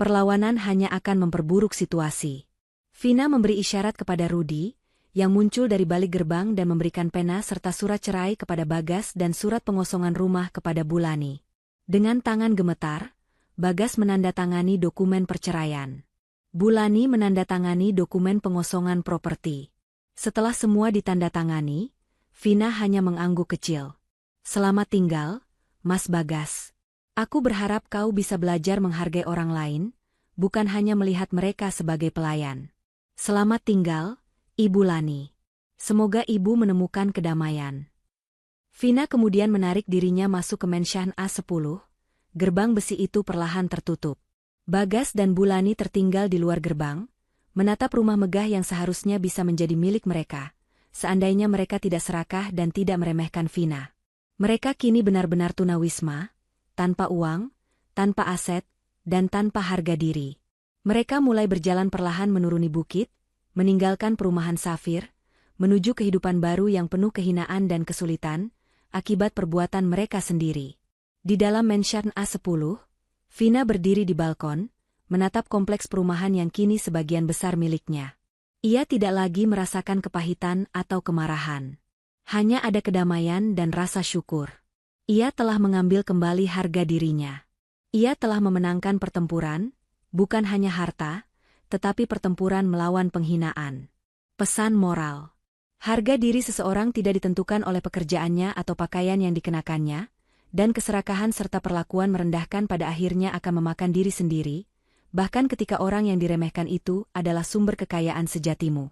perlawanan hanya akan memperburuk situasi. Vina memberi isyarat kepada Rudi, yang muncul dari balik gerbang dan memberikan pena serta surat cerai kepada Bagas dan surat pengosongan rumah kepada Bulani. Dengan tangan gemetar, Bagas menandatangani dokumen perceraian. Bulani menandatangani dokumen pengosongan properti. Setelah semua ditandatangani, Vina hanya mengangguk kecil. Selamat tinggal, Mas Bagas. Aku berharap kau bisa belajar menghargai orang lain, bukan hanya melihat mereka sebagai pelayan. Selamat tinggal, Ibu Lani. Semoga Ibu menemukan kedamaian. Vina kemudian menarik dirinya masuk ke menshan A10, gerbang besi itu perlahan tertutup. Bagas dan Bulani tertinggal di luar gerbang, menatap rumah megah yang seharusnya bisa menjadi milik mereka, seandainya mereka tidak serakah dan tidak meremehkan Vina. Mereka kini benar-benar tunawisma, tanpa uang, tanpa aset, dan tanpa harga diri. Mereka mulai berjalan perlahan menuruni bukit, meninggalkan perumahan Safir, menuju kehidupan baru yang penuh kehinaan dan kesulitan, akibat perbuatan mereka sendiri. Di dalam mansion A10, Vina berdiri di balkon, menatap kompleks perumahan yang kini sebagian besar miliknya. Ia tidak lagi merasakan kepahitan atau kemarahan. Hanya ada kedamaian dan rasa syukur. Ia telah mengambil kembali harga dirinya. Ia telah memenangkan pertempuran, bukan hanya harta, tetapi pertempuran melawan penghinaan. Pesan moral. Harga diri seseorang tidak ditentukan oleh pekerjaannya atau pakaian yang dikenakannya, dan keserakahan serta perlakuan merendahkan pada akhirnya akan memakan diri sendiri, bahkan ketika orang yang diremehkan itu adalah sumber kekayaan sejatimu.